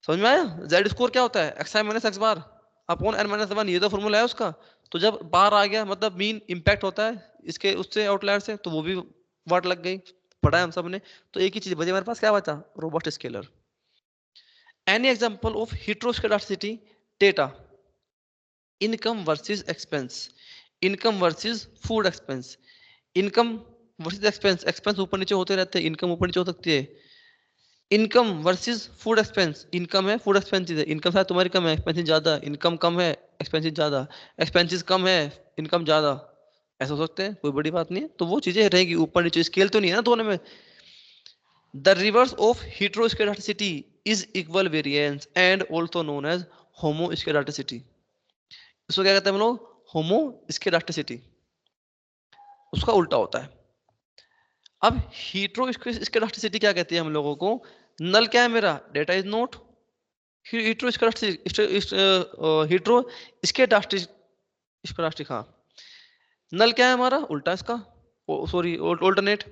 Speaker 1: समझ में आया? जेड स्कोर क्या होता है? X i minus x bar upon n minus one, ये तो फॉर्मूला है उसका। तो जब बार आ गया मतलब मीन इंपैक्ट होता है इसके उससे, आउटलायर से, तो वो भी वाट लग गई। पढ़ा है हम सब ने। तो एक ही चीज बची हमारे पास, क्या बचा? Robust scalar. Any example of heteroscedasticity data? Income versus expense, income versus food expense, income versus expense. Expense ऊपर नीचे होते रहते हैं, इनकम ऊपर नीचे हो सकती है। Income versus food expense, income है, फूड एक्सपेंसेस है। इनकम शायद तुम्हारी कम है, एक्सपेंसेस ज्यादा। इनकम कम है, एक्सपेंसेस ज्यादा। एक्सपेंसेस कम है, इनकम ज्यादा। ऐसा हो सकते हैं, कोई बड़ी बात नहीं है। तो वो चीजें रहेगी ऊपर नीचे, स्केल तो नहीं है ना दोनों में। The reverse of heteroscedasticity is equal variance and also known as homoscedasticity। इसको क्या कहते हैं हम लोग? होमोस्केडास्टिसिटी, उसका उल्टा होता है। अब हीट्रोस्केडास्टिसिटी क्या कहती है हम लोगों को? नल क्या है मेरा? डेटा इज नॉट हीट्रो स्केडास्टिक, हाँ। नल क्या है हमारा? उल्टा इसका, sorry alternate.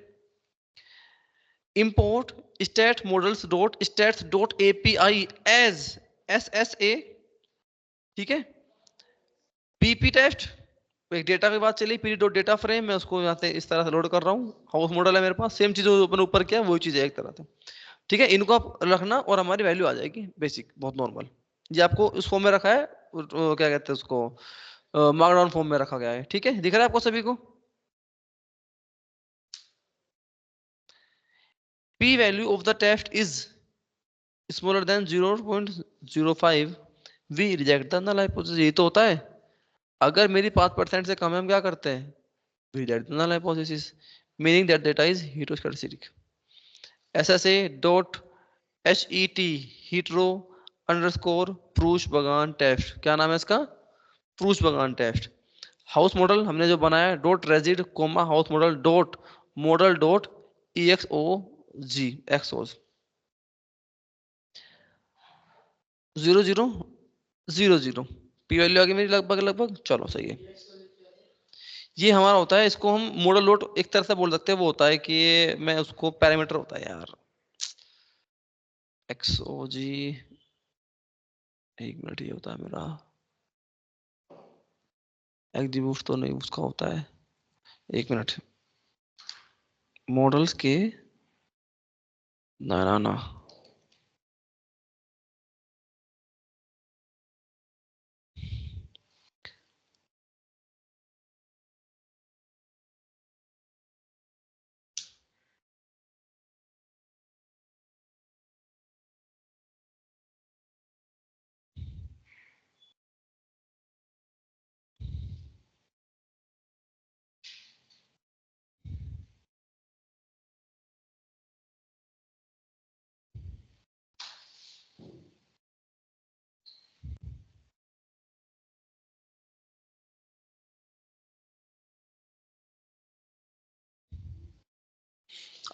Speaker 1: import stat models dot stats dot api as SSA, ठीक है। पीपी टेस्ट, एक डेटा की बात चली, पी डॉट डेटा फ्रेम, मैं उसको यहाँ से इस तरह से लोड कर रहा हूँ। हाउस मॉडल है मेरे पास, सेम चीज अपन ऊपर किया वही चीज है एक तरह से। ठीक है, इनको आप रखना और हमारी वैल्यू आ जाएगी बेसिक, बहुत नॉर्मल। ये आपको उस फॉर्म में रखा है, क्या कहते हैं उसको, मार्कडाउन फॉर्म में रखा गया है। ठीक है, दिख रहा है आपको सभी को? P value of the test is smaller than 0.05, we reject the null hypothesis. यही तो होता है, अगर मेरी 5% से कम है, हम क्या करते हैं? We reject the null hypothesis, meaning that data is heteroscedastic. SSA dot HET, hetero underscore Breusch Pagan test, क्या नाम है इसका? प्रूश बगान टेस्ट। हाउस मॉडल हमने जो बनाया, dot resid comma house model dot model dot EXOG exog 0000। P value आ गई मेरी लगभग लगभग, चलो सही है। ये हमारा होता है, इसको हम मॉडल लोड एक तरह से बोल सकते हैं। वो होता है कि ये, मैं उसको पैरामीटर होता है यार, XOG, एक मिनट, ये होता है मेरा एग्जीक्यूट, तो नहीं उसका होता है, एक मिनट, मॉडल्स के, ना ना ना,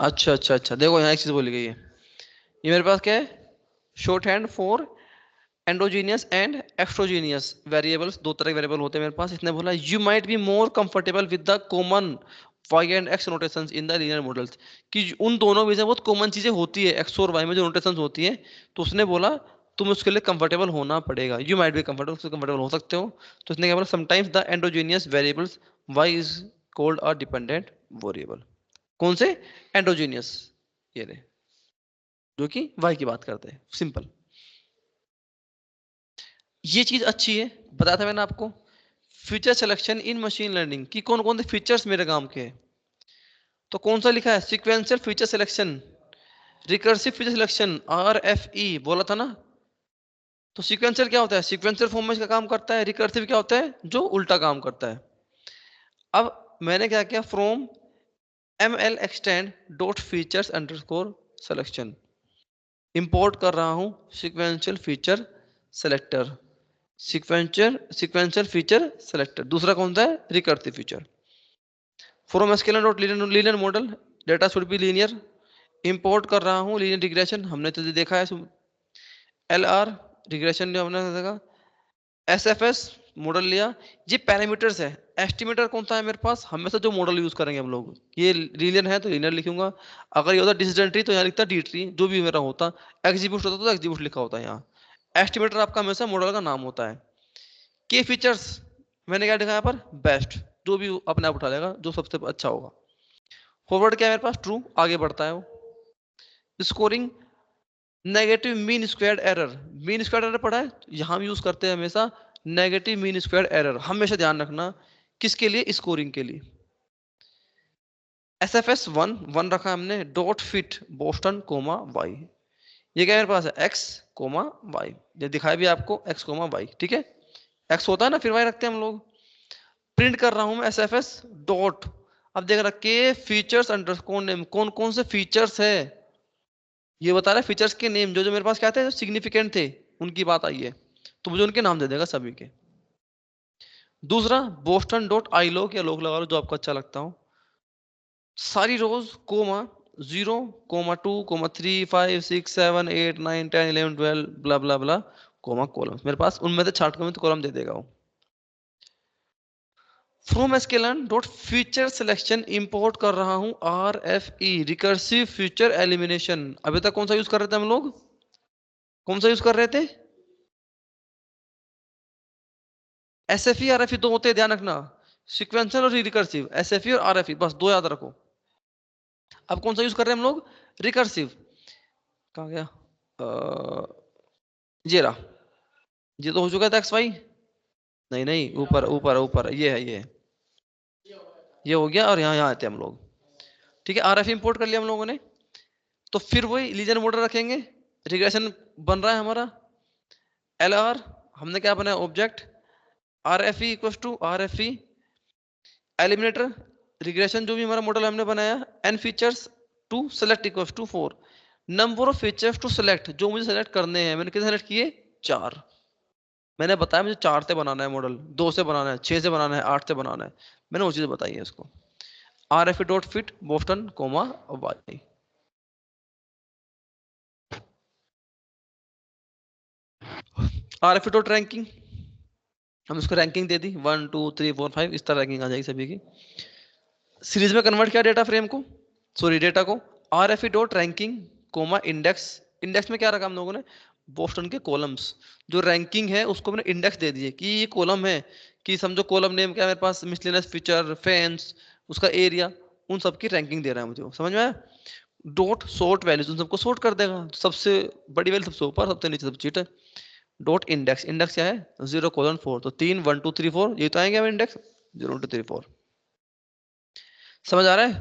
Speaker 1: अच्छा अच्छा अच्छा, देखो यहाँ एक चीज बोली गई है। ये मेरे पास क्या है? Shorthand for endogenous and exogenous variables. दो तरह के वेरिएबल होते हैं मेरे पास। इसने बोला you might be more comfortable with the common Y and X notations in the linear models, कि उन दोनों में से बहुत कॉमन चीजें होती है, एक्स और वाई में जो नोटेशंस होती है। तो उसने बोला तुम उसके लिए कंफर्टेबल होना पड़ेगा। यू माइट बी कंफर्टेबल, उससे कंफर्टेबल हो सकते हो। तो इसने क्या बोला, sometimes the endogenous variables Y is called a dependent variable. कौन से? एंडोजीनियस, ये रहे, जो कि वाई की बात करते हैं, सिंपल। ये चीज अच्छी है, बताया था मैंने आपको। Feature selection in machine learning की कौन कौन से फीचर्स मेरे काम के हैं, तो कौन सा लिखा है? Sequential feature selection, recursive feature selection, RFE बोला था ना। तो सीक्वेंशियल क्या होता है? सीक्वेंशियल फॉर्म में इसका काम करता है। रिकर्सिव क्या होता है? जो उल्टा काम करता है। अब मैंने क्या किया, from ML extend dot features underscore selection import कर रहा हूं sequential feature selector, sequential feature selector. दूसरा कौन सा है? Recursive feature. From scaler dot linear model, data should be linear, import कर रहा हूं लीनियर रिग्रेशन, हमने तो देखा है। LR रिग्रेशन जो हमने देखा। SFS मॉडल लिया। ये पैरामीटर्स है। एस्टिमेटर कौन सा है मेरे पास? हमेशा जो मॉडल यूज करेंगे हम लोग, ये लीनियर है तो लीनियर लिखूंगा। अगर ये होता डिसीजन ट्री तो यहाँ लिखता डी ट्री, जो भी मेरा होता। एग्जीक्यूट होता तो एग्जीक्यूट लिखा होता है यहाँ। एस्टिमेटर आपका हमेशा मॉडल का नाम होता है। के फीचर्स मैंने क्या लिखा यहाँ पर? बेस्ट, जो भी अपने आप उठा लेगा, जो सबसे अच्छा होगा। फॉरवर्ड क्या है मेरे पास? ट्रू, आगे बढ़ता है वो। Scoring, negative mean squared error. Mean squared error पढ़ा है, यहां भी यूज करते हैं हमेशा। नेगेटिव मीन स्क्वायर्ड एरर हमेशा ध्यान रखना। किसके लिए? स्कोरिंग के लिए। SFS वन रखा हमने, dot fit Boston comma Y. ये क्या मेरे पास है? X comma Y. ये दिखाया भी आपको, एक्स कोमा वाई, ठीक है। एक्स होता है ना, फिर वाई रखते हैं हम लोग। प्रिंट कर रहा हूं मैं SFS डॉट। अब देख रहा के फीचर्स अंडरस्कोर नेम, कौन कौन से फीचर्स है ये बता रहा है। फीचर्स के नेम जो जो मेरे पास क्या थे, जो सिग्निफिकेंट थे, उनकी बात आई है, तो मुझे उनके नाम दे देगा सभी के। दूसरा, बोस्टन डॉट आई लॉग या लॉग लगा लो, जो आपको अच्छा लगता हो। सारी रोज कोमा 0 कोमा 2 कोमा 3 5 6 7 8 9 10 11 12 ब्ला ब्ला ब्ला कोमा कॉलम्स मेरे पास, उनमें से छाट कर कॉलम दे देगा वो। From scalene dot feature selection import कर रहा हूं RFE रिकर्सिव फीचर एलिमिनेशन। अभी तक कौन सा यूज कर रहे थे हम लोग? कौन सा यूज कर रहे थे? SFE RFE दो होते हैं, ध्यान रखना। सिक्वेंशियल और रिकर्सिव, SFE और RFE, बस दो याद रखो। अब कौन सा यूज कर रहे हैं हम लोग? रिकर्सिव। कहा गया? ये रहा। ये तो हो चुका था XY। नहीं नहीं, ऊपर ऊपर ऊपर, ये है, ये हो गया। और यहाँ यहाँ आते हैं हम लोग, ठीक है। RFE इंपोर्ट कर लिया हम लोगों ने। तो फिर वही लीनियर मॉडल रखेंगे। रिग्रेशन बन रहा है हमारा। LR हमने क्या बनाया? Object. RFE equal to RFE eliminator regression, जो भी हमारा मॉडल हमने बनाया। n features to select equal to 4, number of features to select, जो मुझे सेलेक्ट करने हैं, मैंने कितने सेलेक्ट किए? 4। मैंने बताया मुझे 4 से बनाना है मॉडल, 2 से बनाना है, 6 से बनाना है, 8 से बनाना है, मैंने वो चीज बताई है इसको। RFE dot fit Boston comma Y. RFE dot ranking, हम इसको रैंकिंग दे दी 1 2 3 4 5, इस तरह रैंकिंग आ जाएगी सभी की। सीरीज में कन्वर्ट किया डेटा फ्रेम को, सॉरी डेटा को। RFE dot ranking comma index. Index में क्या रखा हम लोगों ने? बोस्टन के कॉलम्स। जो रैंकिंग है उसको मैंने इंडेक्स दे दिए कि ये कॉलम है। कि समझो कॉलम नेम क्या है मेरे पास? मिसलेनियस फीचर, फैंस, उसका एरिया, उन सब की रैंकिंग दे रहा है मुझे वो, समझ में आया? डॉट सॉर्ट वैल्यूज, उन सबको सॉर्ट कर देगा, सबसे बड़ी वैल्यू सबसे ऊपर, सबसे नीचे सब चीट है। डॉट इंडेक्स, इंडेक्स क्या है? 0:4, तो 3 1 2 3 4, ये तो आएंगे इंडेक्स 0 2 3 4। समझ आ रहा है?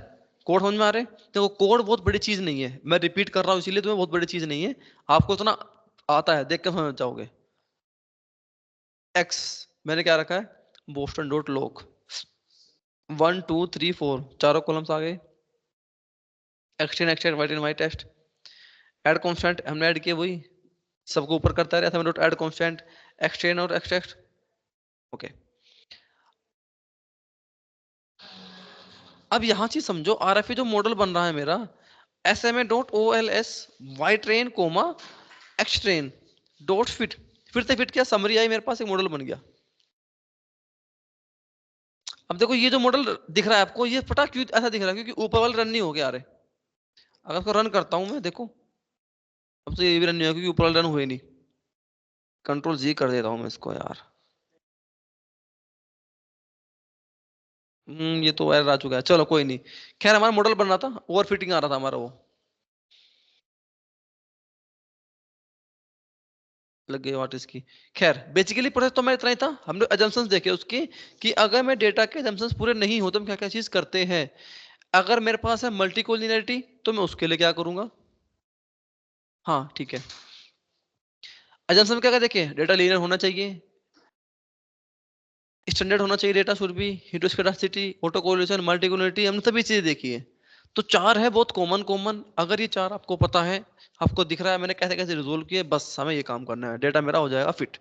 Speaker 1: कोड समझ में आ रहे हैं? देखो कोड बहुत बड़ी चीज नहीं है, मैं रिपीट कर रहा हूँ इसीलिए, तुम्हें बहुत बड़ी चीज नहीं है। आपको इतना आता है, देख के समझ जाओगे। एक्स मैंने क्या रखा है? बोस्टन डॉट लॉग 1 2 3 4, चारों कॉलम्स आ गए। Extend extend white and white test. Add constant हमने ऐड किया, वही सबको ऊपर करता रहता है। डॉट ऐड कॉन्स्टेंट एक्सटेंड और एक्सट्रैक्ट, ओके। अब यहां चीज समझो, RFE जो मॉडल बन रहा है मेरा, SMA dot OLS Y train comma X train dot fit, फिर से फिट किया, समरी आई मेरे पास, एक मॉडल बन गया। अब देखो ये जो मॉडल दिख रहा है आपको, ये पता क्यों ऐसा दिख रहा है? क्योंकि ऊपर वाले रन नहीं हो गया। अरे अगर इसको रन करता हूं मैं, देखो अब तो ये भी रन नहीं हुआ, क्योंकि ऊपर वाले रन हुए नहीं। कंट्रोल जी कर देता हूँ मैं इसको यार। ये तो एरर आ चुका है, चलो कोई नहीं। खैर हमारा मॉडल बन रहा था, ओवर फिटिंग आ रहा था हमारा वो। लग गई व्हाट इसकी। खैर बेसिकली प्रोसेस तो मैं इतना ही था, हमने अजम्पशंस देखे उसके कि अगर मैं डेटा के अजम्पशंस पूरे नहीं हो तो हम क्या क्या चीज करते हैं। अगर मेरे पास है मल्टी कोलिनियरिटी तो मैं उसके लिए क्या करूंगा। हाँ ठीक है। अजम्पशन क्या क्या देखे, डेटा लीनियर होना चाहिए, स्टैंडर्ड होना चाहिए data should be, heteroscedasticity, autocorrelation, multicollinearity, हमने सभी चीजें देखी है। तो चार है बहुत कॉमन कॉमन, अगर ये चार आपको पता है, आपको दिख रहा है मैंने कैसे कैसे रिजोल्व किए, बस हमें ये काम करना है, डेटा मेरा हो जाएगा फिट।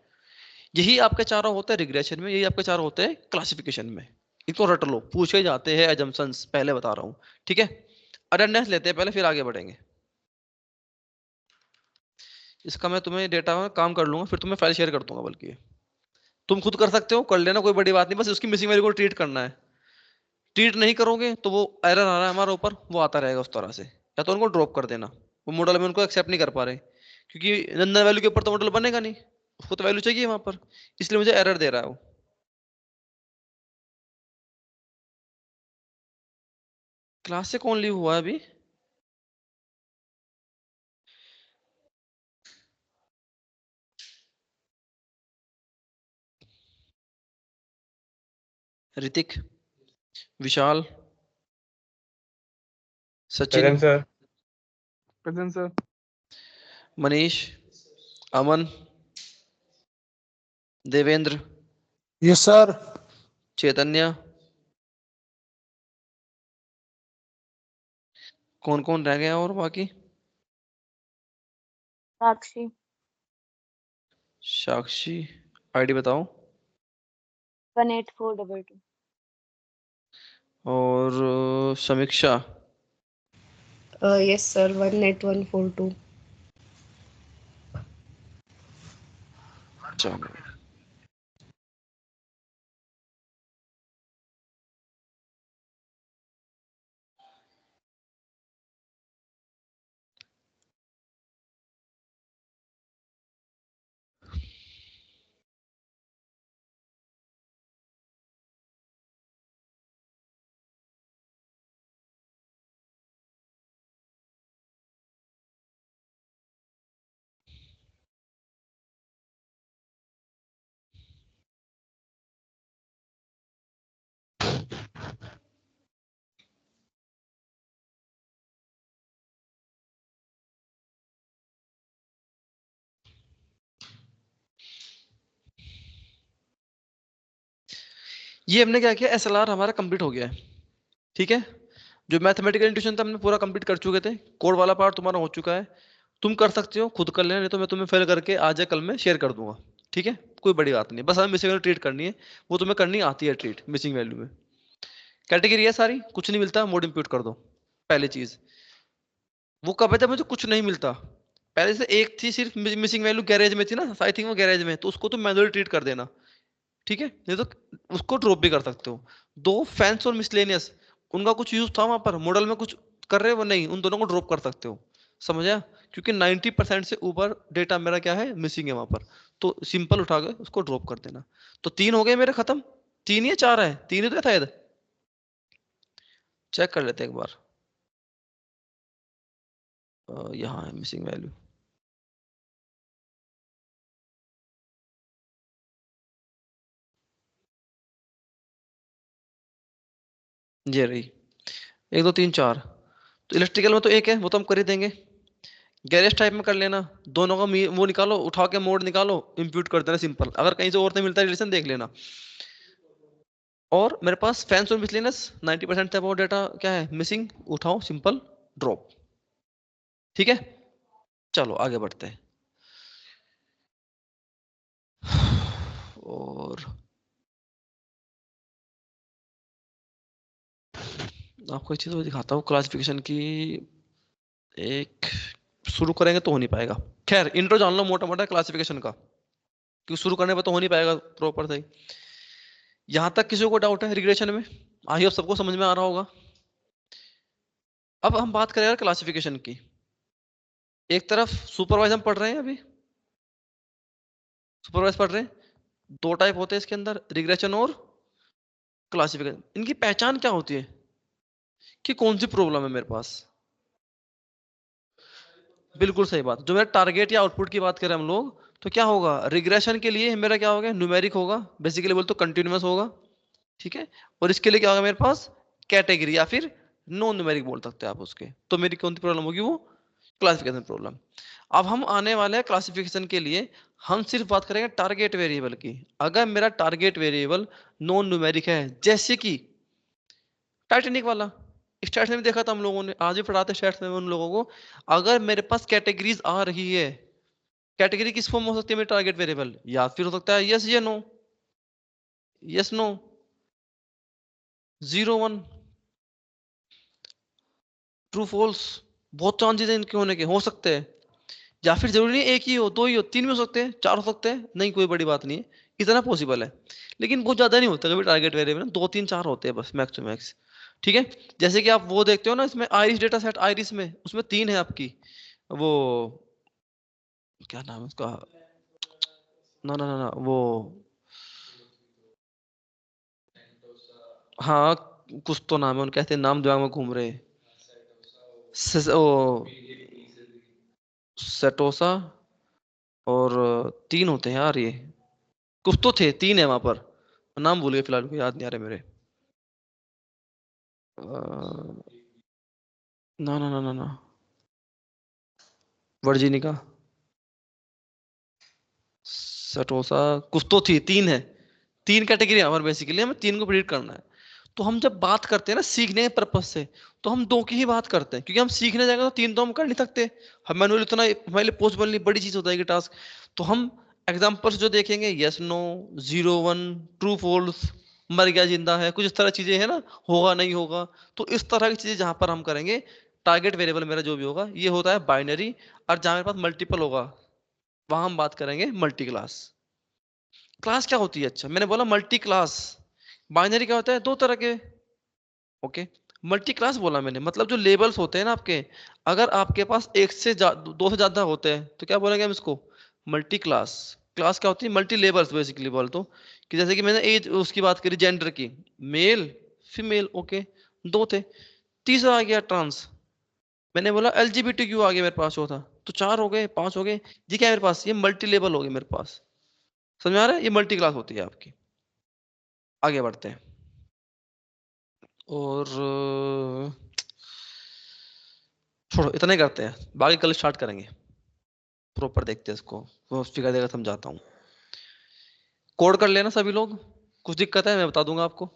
Speaker 1: यही आपके चारों होते हैं रिग्रेशन में, यही आपके चारों होते हैं क्लासिफिकेशन में। इनको रट लो, पूछे जाते हैं एजम्पशंस, पहले बता रहा हूँ। ठीक है, अटेंडेंस लेते हैं पहले, फिर आगे बढ़ेंगे। इसका मैं तुम्हें डेटा में काम कर लूंगा, फिर तुम्हें फाइल शेयर कर दूंगा, बल्कि तुम खुद कर सकते हो, कर लेना, कोई बड़ी बात नहीं, बस उसकी मिसिंग वैल्यू को ट्रीट करना है। ट्रीट नहीं करोगे तो वो एरर आ रहा है हमारे ऊपर, वो आता रहेगा उस तरह से, या तो उनको ड्रॉप कर देना। वो मॉडल में उनको एक्सेप्ट नहीं कर पा रहे, क्योंकि नंदन वैल्यू के ऊपर तो मॉडल बनेगा नहीं, उसको तो वैल्यू चाहिए वहां पर, इसलिए मुझे एरर दे रहा है वो। क्लास से कौन लीव हुआ है अभी। Ritik, Vishal, Sachin,
Speaker 2: present sir.
Speaker 3: Present sir.
Speaker 1: Manish, Aman, Devendra,
Speaker 4: yes sir.
Speaker 1: Chaitanya, कौन कौन रह गया और बाकी।
Speaker 5: साक्षी।
Speaker 1: साक्षी, आईडी बताओ।
Speaker 5: 18422।
Speaker 1: और समीक्षा।
Speaker 6: Yes, sir. 18142.
Speaker 1: चलो ये हमने क्या किया, एसएलआर हमारा कंप्लीट हो गया है। ठीक है, जो मैथमेटिकल इंट्यूशन था हमने पूरा कंप्लीट कर चुके थे, कोड वाला पार्ट तुम्हारा हो चुका है। तुम कर सकते हो, खुद कर लेना, नहीं तो मैं तुम्हें फिल करके आज या कल में शेयर कर दूंगा। ठीक है, कोई बड़ी बात नहीं, बस हमें मिसिंग वैल्यू ट्रीट करनी है, वो तुम्हें करनी आती है ट्रीट मिसिंग वैल्यू में। कैटेगरी है सारी, कुछ नहीं मिलता मोड इंप्यूट कर दो। पहली चीज वो कब है, जब मुझे कुछ नहीं मिलता। पहले से एक थी सिर्फ मिसिंग वैल्यू, गैरेज में थी ना, आई थिंक वो गैरेज में, तो उसको तुम मैनुअली ट्रीट कर देना। ठीक है, नहीं तो उसको ड्रॉप भी कर सकते हो। दो फैंस और मिसलेनियस, उनका कुछ यूज था वहां पर मॉडल में, कुछ कर रहे हो वो नहीं, उन दोनों को ड्रॉप कर सकते हो। समझा, क्योंकि 90% से ऊपर डेटा मेरा क्या है, मिसिंग है वहां पर। तो सिंपल उठा के उसको ड्रॉप कर देना। तो तीन हो गए मेरे खत्म। तीन या चार है, तीन ही तो था शायद, चेक कर लेते हैं एक बार। यहाँ है मिसिंग वैल्यू, ये रही। एक दो तीन चार, तो इलेक्ट्रिकल में तो एक है, वो तो हम कर ही देंगे। गैरेज टाइप में कर लेना, दोनों का वो निकालो, उठा के मोड निकालो, इंप्यूट कर देना सिंपल, अगर कहीं से और नहीं मिलता रिलेशन देख लेना। और मेरे पास फैंस और मिसलेनियस 90% था, वो डेटा क्या है मिसिंग, उठाओ सिंपल ड्रॉप। ठीक है, चलो आगे बढ़ते हैं। और आपको एक चीज और दिखाता हूँ क्लासिफिकेशन की। एक शुरू करेंगे तो हो नहीं पाएगा। खैर इंट्रो जान लो मोटा मोटा क्लासिफिकेशन का, क्योंकि शुरू करने पर तो हो नहीं पाएगा प्रॉपर सही। यहां तक किसी को डाउट है रिग्रेशन में, आई होप सबको समझ में आ रहा होगा। अब हम बात करें क्लासिफिकेशन की। एक तरफ सुपरवाइज हम पढ़ रहे हैं अभी, सुपरवाइज पढ़ रहे हैं। 2 टाइप होते हैं इसके अंदर, रिग्रेशन और क्लासिफिकेशन। इनकी पहचान क्या होती है कि कौन सी प्रॉब्लम है मेरे पास? बिल्कुल सही बात। जो मेरा टारगेट या आउटपुट की बात करें हम लोग, तो क्या होगा? रिग्रेशन के लिए मेरा क्या होगा? न्यूमेरिक होगा, बेसिकली बोल तो कंटिन्यूअस होगा, ठीक है। और इसके लिए क्या होगा मेरे पास? कैटेगरी या फिर नॉन न्यूमेरिक बोल सकते हैं आप उसके। तो मेरी कौन सी प्रॉब्लम होगी? वो क्लासिफिकेशन प्रॉब्लम। अब हम आने वाले हैं क्लासिफिकेशन के लिए, हम सिर्फ बात करेंगे टारगेट वेरिएबल की। अगर मेरा टारगेट वेरिएबल नॉन न्यूमेरिक है, जैसे कि टाइटैनिक वाला, स्टैट्स में भी देखा था हम लोगों ने, आज भी पढ़ाते स्टैट्स में उन लोगों को। अगर मेरे पास कैटेगरीज आ रही है, कैटेगरी किस फॉर्म में हो सकती है मेरी टारगेट वेरिएबल? या फिर हो सकता है यस या no, yes no, 0 1, true false. बहुत चांसेस है इनके होने के, हो सकते हैं। या फिर जरूरी नहीं एक ही हो, 2 ही हो, 3 भी हो सकते हैं, 4 हो सकते हैं, नहीं कोई बड़ी बात नहीं है, इतना पॉसिबल है। लेकिन बहुत ज्यादा नहीं होता कभी टारगेट वेरिएबल, 2 3 4 होते हैं बस, मैक्स टू मैक्स, ठीक है। जैसे कि आप वो देखते हो ना, इसमें आइरिस डेटा सेट, आइरिस में उसमें 3 है आपकी, वो क्या नाम है उसका, ना ना ना ना वो, हाँ कुछ तो नाम है, उनके कहते हैं, नाम दिमाग में घूम रहे हैं। ओ सेटोसा, और 3 होते हैं यार ये, कुछ तो थे, 3 है वहां पर, नाम भूल गए फिलहाल, को याद नहीं आ रहे मेरे। ना ना ना ना ना, वर्जीनिका, सटोसा, कुछ तो थी, 3 है। 3 कैटेगरी हमारे, बेसिकली हमें 3 को प्रेडिक्ट करना है। तो हम जब बात करते हैं ना सीखने के पर्पज से, तो हम 2 की ही बात करते हैं, क्योंकि हम सीखने जाएंगे तो 3 तो हम कर नहीं सकते, हम मैनुअली उतना हमारे लिए पॉसिबल नहीं, बड़ी चीज होता है कि टास्क। तो हम एग्जांपल्स जो देखेंगे, यस नो, 0 1, ट्रू फॉल्स, मर गया जिंदा है, कुछ इस तरह चीजें है ना, होगा नहीं होगा। तो इस तरह की चीजें जहां पर हम करेंगे, टारगेट वेरिएबल मेरा जो भी होगा ये होता है बाइनरी। और जहां मेरे पास मल्टीपल होगा, वहां हम बात करेंगे मल्टी क्लास। क्लास क्या होती है? अच्छा मैंने बोला मल्टी क्लास। बाइनरी क्या होता है? 2 तरह के, ओके। मल्टी क्लास बोला मैंने, मतलब जो लेबल्स होते हैं ना आपके, अगर आपके पास एक से 2 से ज्यादा होते हैं तो क्या बोलेंगे हम इसको? Multi class. क्लास क्या होती है? मल्टी लेबल्स, बेसिकली बोल तो, कि जैसे कि मैंने एज उसकी बात करी, जेंडर की, मेल फीमेल, ओके, 2 थे। तीसरा आ गया ट्रांस, मैंने बोला LGBTQ आ गया मेरे पास, चौथा, तो 4 हो गए, 5 हो गए। ये क्या है मेरे पास? ये मल्टी लेबल हो गए मेरे पास। समझ में आ रहा है? ये मल्टी क्लास होती है आपकी। आगे बढ़ते हैं, और छोड़ो इतना ही करते हैं, बाकी कल स्टार्ट करेंगे, प्रॉपर देखते हैं इसको, वो फिगर देकर समझाता हूँ। कोड कर लेना सभी लोग, कुछ दिक्कत है मैं बता दूंगा आपको।